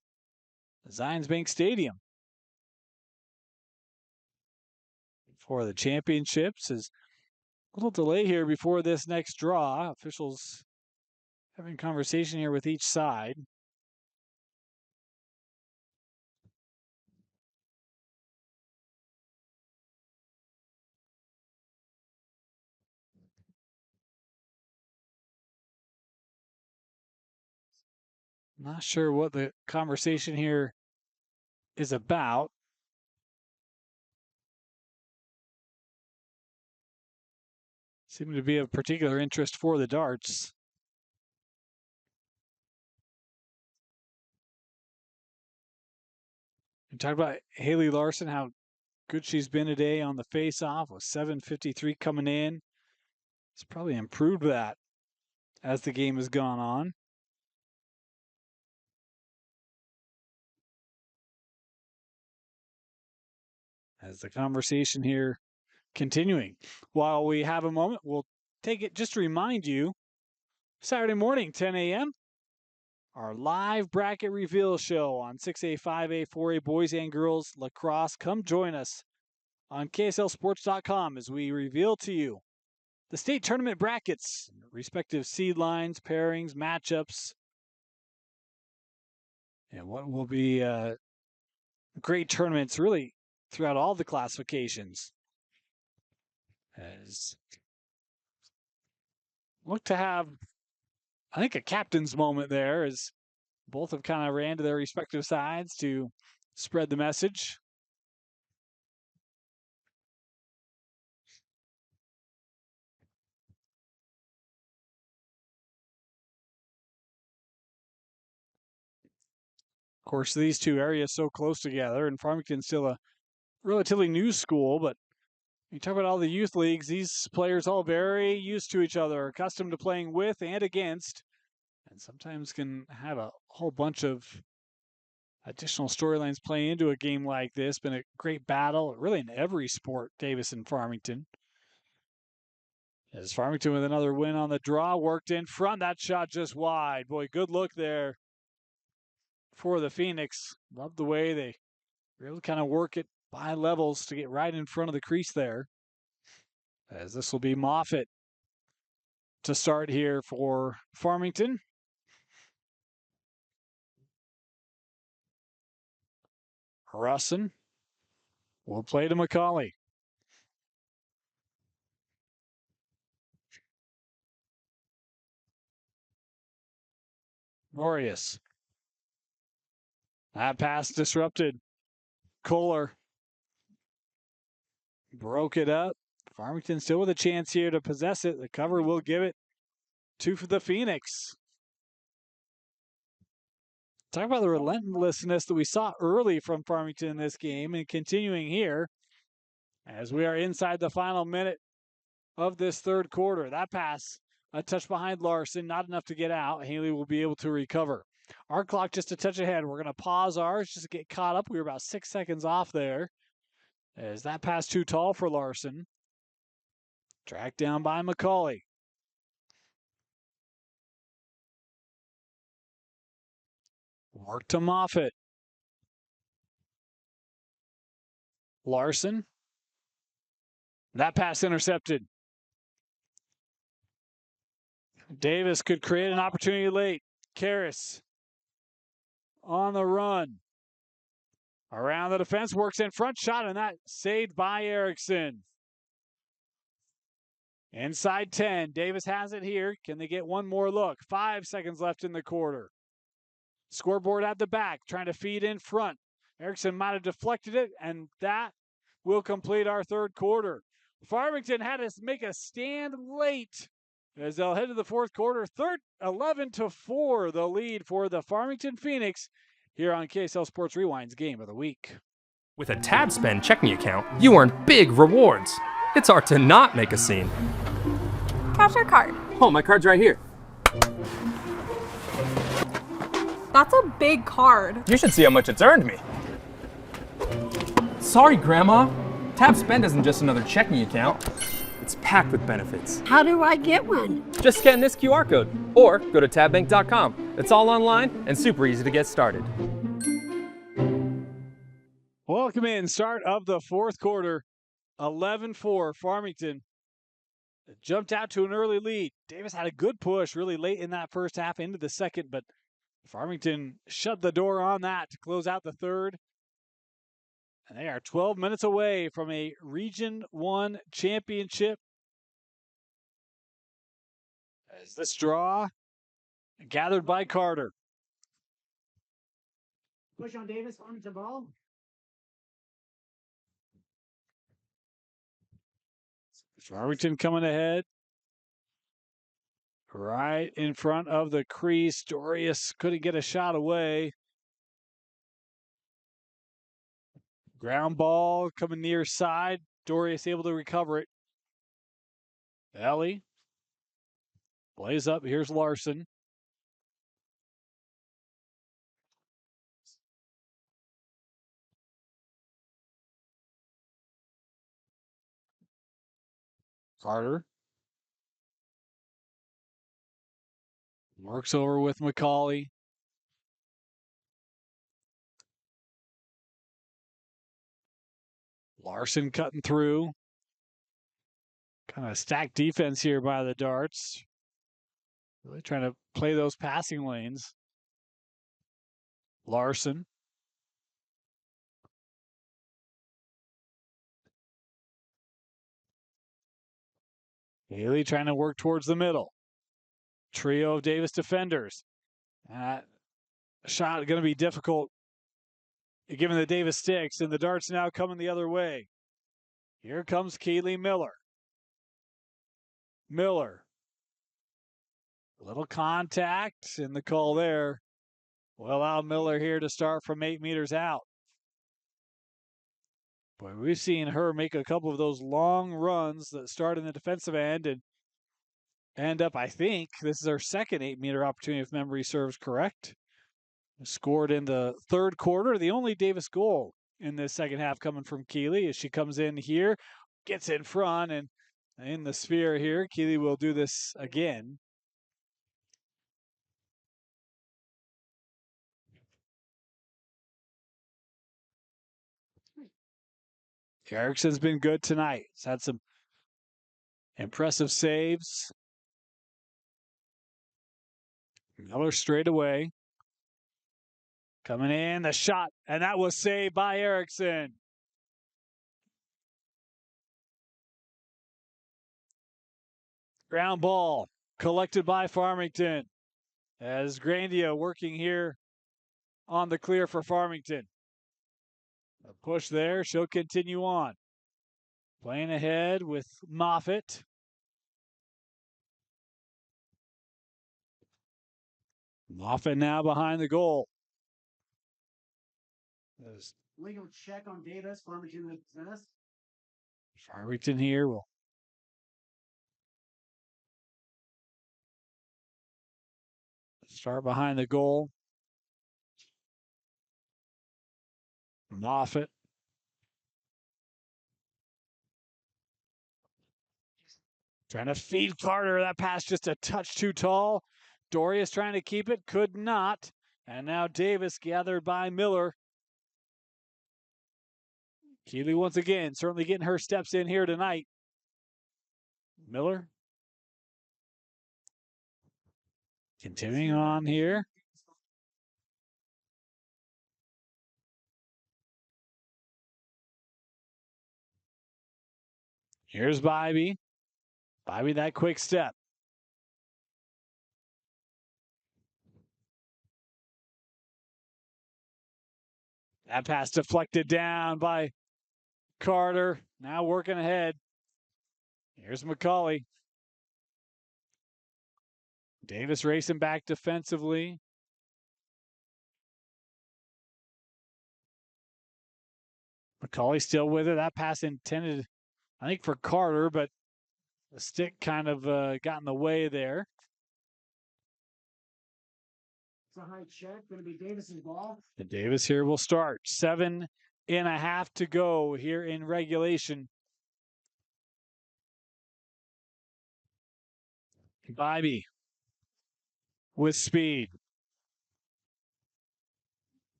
Zions Bank Stadium for the championships. Is a little delay here before this next draw. Officials having conversation here with each side. Not sure what the conversation here is about. Seem to be of particular interest for the darts. And talk about Haley Larson, how good she's been today on the face-off with 7:53 coming in. It's probably improved that as the game has gone on. As the conversation here continuing. While we have a moment, we'll take it just to remind you, Saturday morning, 10 a.m., our live bracket reveal show on 6A, 5A, 4A boys and girls lacrosse. Come join us on KSLSports.com as we reveal to you the state tournament brackets, respective seed lines, pairings, matchups, and what will be great tournaments really throughout all the classifications. As look to have, I think, a captain's moment there as both have kind of ran to their respective sides to spread the message. Of course, these two areas so close together, and Farmington's still a relatively new school, but you talk about all the youth leagues, these players all very used to each other, accustomed to playing with and against, and sometimes can have a whole bunch of additional storylines playing into a game like this. Been a great battle, really in every sport, Davis and Farmington. As Farmington with another win on the draw, worked in front. That shot just wide. Boy, good look there for the Phoenix. Love the way they really kind of work it by levels to get right in front of the crease there. As this will be Moffitt to start here for Farmington. Russin will play to McCauley. Glorious. That pass disrupted. Kohler broke it up. Farmington still with a chance here to possess it. The cover will give it to the Phoenix. Talk about the relentlessness that we saw early from Farmington in this game and continuing here as we are inside the final minute of this third quarter. That pass, a touch behind Larson, not enough to get out. Haley will be able to recover. Our clock just a touch ahead. We're going to pause ours just to get caught up. We were about 6 seconds off there. Is that pass too tall for Larson? Tracked down by McCauley. Work to Moffitt. Larson. That pass intercepted. Davis could create an opportunity late. Karras on the run. Around the defense, works in front, shot, and that saved by Erickson. Inside 10. Davis has it here. Can they get one more look? 5 seconds left in the quarter. Scoreboard at the back, trying to feed in front. Erickson might have deflected it, and that will complete our third quarter. Farmington had to make a stand late as they'll head to the fourth quarter. 11-4, the lead for the Farmington Phoenix here on KSL Sports Rewind's Game of the Week. With a TabSpend checking account, you earn big rewards. It's hard to not make a scene. Cash or card? Oh, my card's right here. That's a big card. You should see how much it's earned me. Sorry, Grandma. TabSpend isn't just another checking account. It's packed with benefits. How do I get one? Just scan this QR code or go to tabbank.com. It's all online and super easy to get started. Welcome in. Start of the fourth quarter. 11-4 Farmington. Jumped out to an early lead. Davis had a good push really late in that first half into the second, but Farmington shut the door on that to close out the third. And they are 12 minutes away from a Region 1 championship. As this draw gathered by Carter. Push on Davis, Farmington ball. Farmington coming ahead. Right in front of the crease. Dorius couldn't get a shot away. Ground ball coming near side. Dorius able to recover it. Ellie plays up. Here's Larson. Carter. Works over with McCauley. Larson cutting through. Kind of stacked defense here by the Darts. Really trying to play those passing lanes. Larson. Haley trying to work towards the middle. Trio of Davis defenders. Shot going to be difficult given the Davis sticks, and the Darts now coming the other way. Here comes Keely Miller. Miller. A little contact in the call there. Will allow Miller here to start from 8 meters out. Boy, we've seen her make a couple of those long runs that start in the defensive end and end up, I think, this is her second 8-meter opportunity if memory serves correct. Scored in the third quarter, the only Davis goal in this second half coming from Keely as she comes in here, gets in front and in the sphere here. Keely will do this again. Erickson's been good tonight. He's had some impressive saves. Miller straight away. Coming in, the shot, and that was saved by Erickson. Ground ball collected by Farmington as Grandia working here on the clear for Farmington. A push there, she'll continue on. Playing ahead with Moffitt. Moffitt now behind the goal. Legal check on Davis. Farmington with possess. Farmington here will start behind the goal. Moffitt. Trying to feed Carter. That pass just a touch too tall. Doria's trying to keep it. Could not. And now Davis gathered by Miller. Keely once again, certainly getting her steps in here tonight. Miller. Continuing on here. Here's Bybee. Bybee, that quick step. That pass deflected down by Carter. Now working ahead. Here's McCauley. Davis racing back defensively. McCauley still with it. That pass intended, I think, for Carter, but the stick kind of got in the way there. It's a high check. Going to be Davis's ball. And Davis here will start. 7.5 to go here in regulation. Bybee with speed.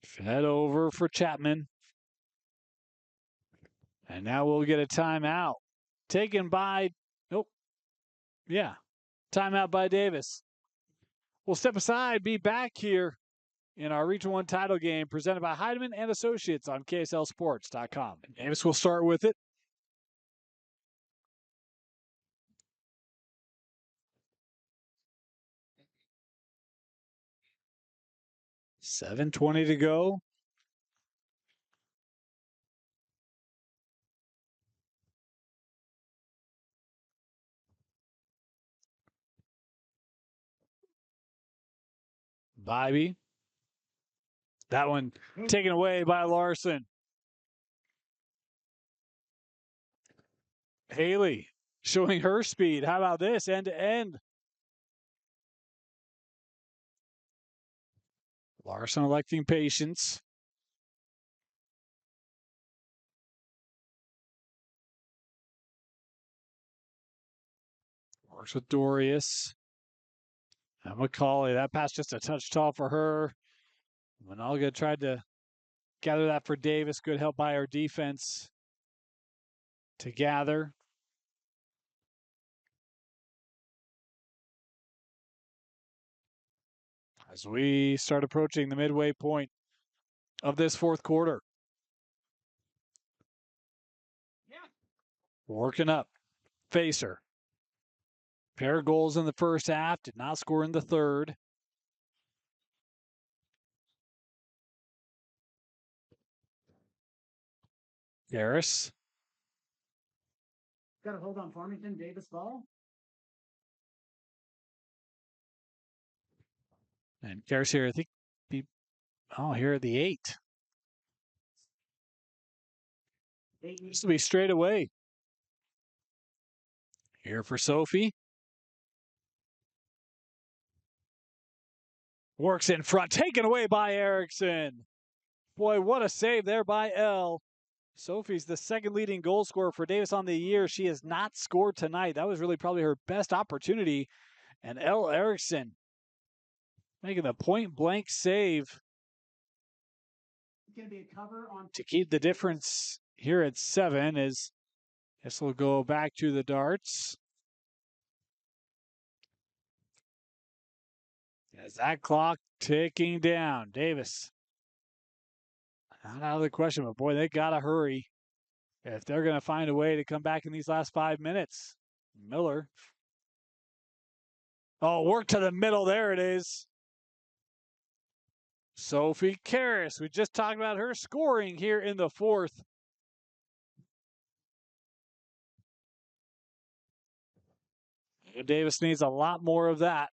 Fed over for Chapman. And now we'll get a timeout. Taken by, nope. Yeah, timeout by Davis. We'll step aside, be back here in our Region 1 title game presented by Heidemann and Associates on KSLSports.com. Davis will start with it. $7:20 to go. Bybee. That one taken away by Larson. Haley showing her speed. How about this? End to end. Larson electing patience. Works with Dorius. And McCauley, that pass just a touch tall for her. Manalga tried to gather that for Davis. Good help by our defense to gather. As we start approaching the midway point of this fourth quarter. Working up. Facer. Pair of goals in the first half. Did not score in the third. Harris. Got a hold on Farmington. Davis ball. And Harris here, I think, here at the 8. This will be straight away. Here for Sophie. Works in front, taken away by Erickson. Boy, what a save there by Elle. Sophie's the second leading goal scorer for Davis on the year. She has not scored tonight. That was really probably her best opportunity. And Elle Erickson making the point-blank save Going to be a cover on to keep the difference here at 7 as this will go back to the darts. As that clock ticking down. Davis. Not out of the question, but boy, they got to hurry if they're going to find a way to come back in these last 5 minutes. Miller. Oh, work to the middle. There it is. Sophie Karras. We just talked about her scoring here in the fourth. Davis needs a lot more of that.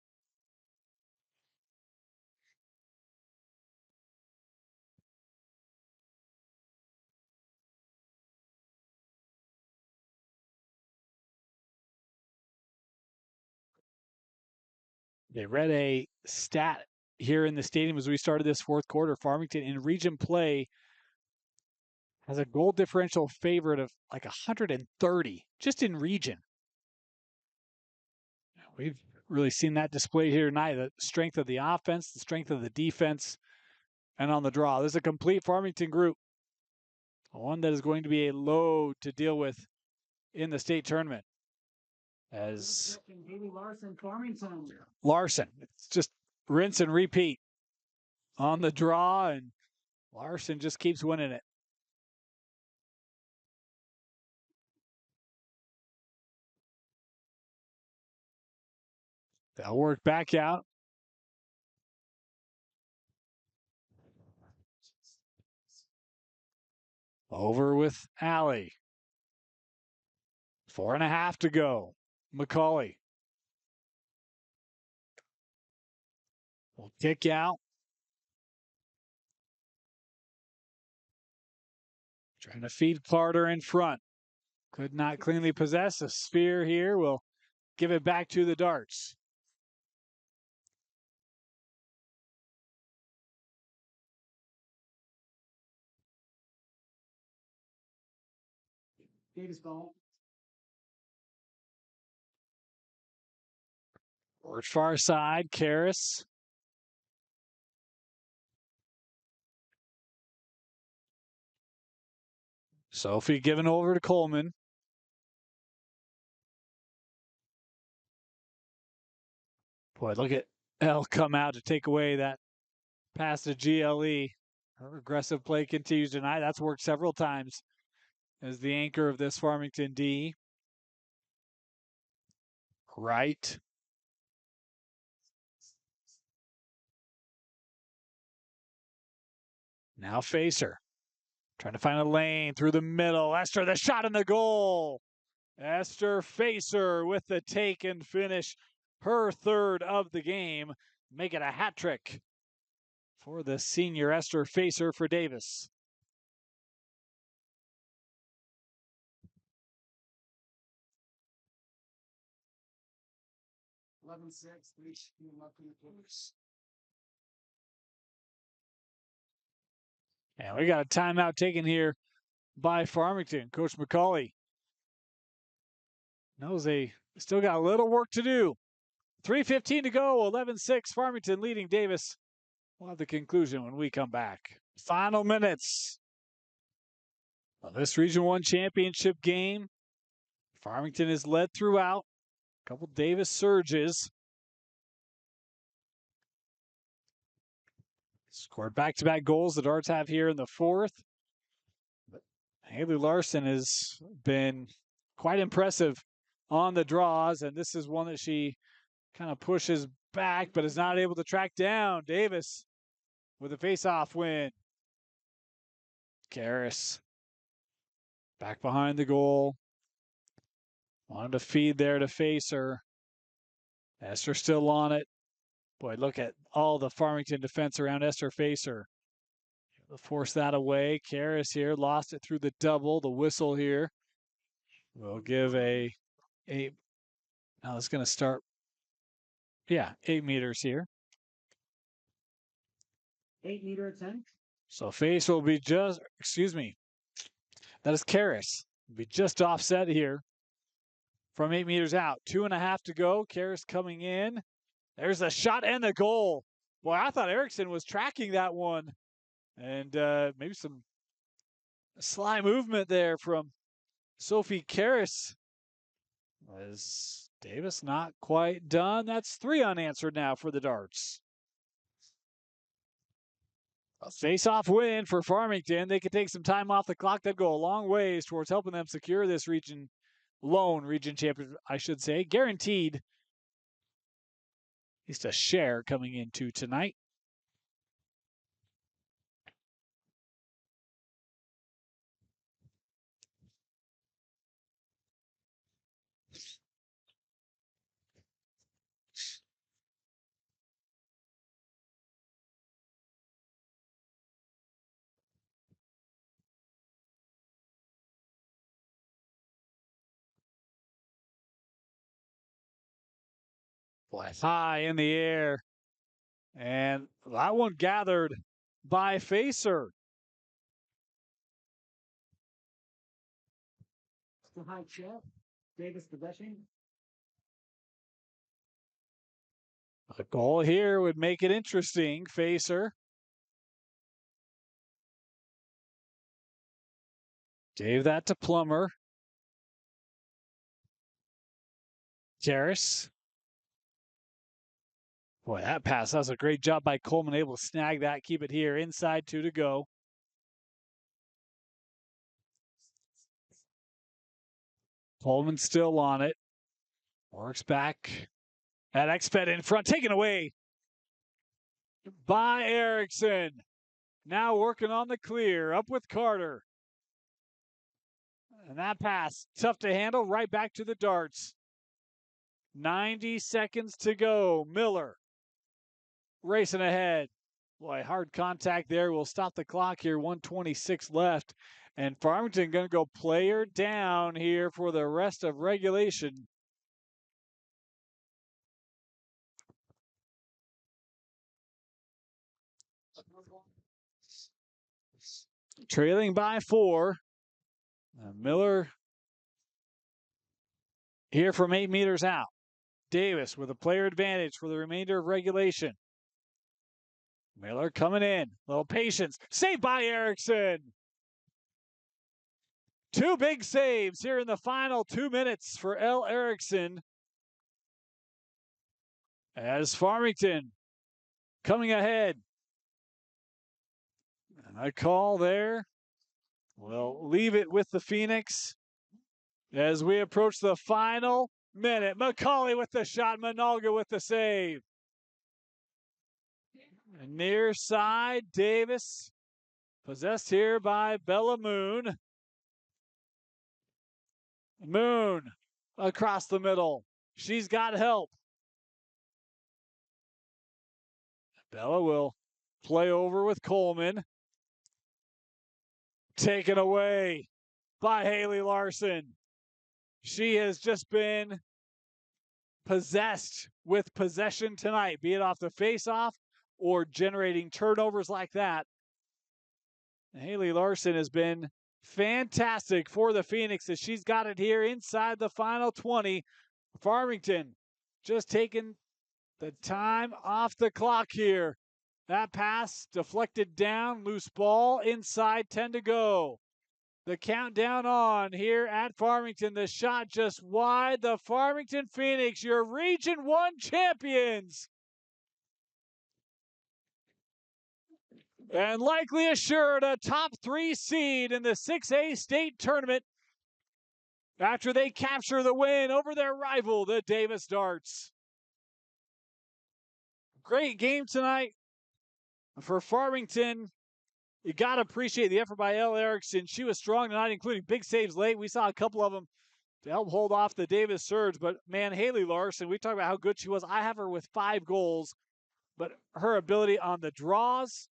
They read a stat here in the stadium as we started this fourth quarter. Farmington in region play has a goal differential favorite of like 130 just in region. We've really seen that displayed here tonight. The strength of the offense, the strength of the defense, and on the draw. This is a complete Farmington group. One that is going to be a load to deal with in the state tournament. As Larson, it's just rinse and repeat on the draw, and Larson just keeps winning it. They'll work back out. Over with Alley. 4.5 to go. McCauley will kick out. Trying to feed Carter in front. Could not cleanly possess a sphere here. Will give it back to the darts. Davis ball. Towards far side, Karras. Sophie given over to Coleman. Boy, look at Elle come out to take away that pass to GLE. Her aggressive play continues tonight. That's worked several times as the anchor of this Farmington D. Right. Now Facer. Trying to find a lane through the middle. Esther, the shot in the goal. Esther Facer with the take and finish. Her third of the game. Make it a hat trick for the senior Esther Facer for Davis. And we got a timeout taken here by Farmington. Coach McCauley knows a Still got a little work to do. 3:15 to go, 11-6, Farmington leading Davis. We'll have the conclusion when we come back. Final minutes of this Region 1 championship game. Farmington is led throughout. A couple Davis surges. Scored back-to-back goals the Darts have here in the fourth. But Haley Larson has been quite impressive on the draws, and this is one that she kind of pushes back, but is not able to track down. Davis with a face-off win. Karras back behind the goal. Wanted to feed there to face her. Esther still on it. Boy, look at all the Farmington defense around Esther Facer. Force that away. Karras here lost it through the double. The whistle here will give a 8. Now it's going to start. Yeah, 8 meters here. 8-meter attempt. So Face will be just, excuse me, that is Karras. Be just offset here from 8 meters out. 2.5 to go. Karras coming in. There's a shot and the goal. Boy, I thought Erickson was tracking that one. And maybe some sly movement there from Sophie Karras. Was Davis not quite done? That's 3 unanswered now for the Darts. A face-off win for Farmington. They could take some time off the clock. That'd go a long ways towards helping them secure this region championship, I should say. Guaranteed at least a share coming into tonight. High in the air. And that one gathered by Facer. The high check. Davis possession. A goal here would make it interesting. Facer. Gave that to Plummer. Karras. Boy, that pass, that was a great job by Coleman, able to snag that, keep it here. Inside 2 to go. Coleman still on it. Works back at Exped in front, taken away by Erickson. Now working on the clear, up with Carter. And that pass, tough to handle, right back to the Darts. 90 seconds to go. Miller racing ahead. Boy, hard contact there. We'll stop the clock here. 1:26 left. And Farmington going to go player down here for the rest of regulation. Trailing by 4. Miller here from 8 meters out. Davis with a player advantage for the remainder of regulation. Miller coming in. Little patience. Saved by Erickson. 2 big saves here in the final 2 minutes for L. Erickson. As Farmington coming ahead. And a call there. We'll leave it with the Phoenix as we approach the final minute. McCauley with the shot. Manalga with the save. Near side, Davis. Possessed here by Bella Moon. Moon across the middle. She's got help. Bella will play over with Coleman. Taken away by Haley Larson. She has just been possessed with possession tonight, be it off the face-off or generating turnovers like that. Haley Larson has been fantastic for the Phoenix as she's got it here inside the final 20. Farmington just taking the time off the clock here. That pass deflected down, loose ball inside, 10 to go. The countdown on here at Farmington. The shot just wide. The Farmington Phoenix, your Region 1 champions. And likely assured a top 3 seed in the 6A state tournament after they capture the win over their rival, the Davis Darts. Great game tonight for Farmington. You got to appreciate the effort by Elle Erickson. She was strong tonight, including big saves late. We saw a couple of them to help hold off the Davis Surge. But, man, Haley Larson, we talked about how good she was. I have her with 5 goals. But her ability on the draws,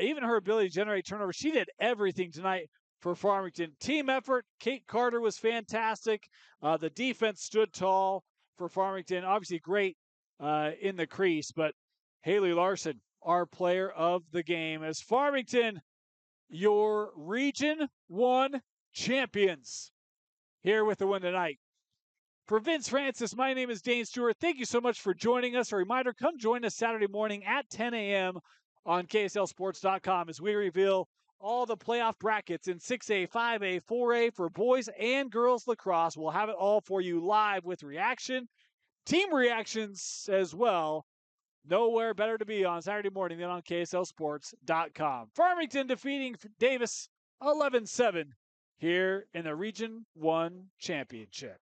even her ability to generate turnovers, she did everything tonight for Farmington. Team effort, Kate Carter was fantastic. The defense stood tall for Farmington. Obviously great in the crease, but Haley Larson, our player of the game, as Farmington, your Region 1 champions, here with the win tonight. For Vince Francis, my name is Dane Stewart. Thank you so much for joining us. A reminder, come join us Saturday morning at 10 a.m. on KSLSports.com as we reveal all the playoff brackets in 6A, 5A, 4A for boys and girls lacrosse. We'll have it all for you live with reaction, team reactions as well. Nowhere better to be on Saturday morning than on KSLSports.com. Farmington defeating Davis 11-7 here in the Region 1 Championship.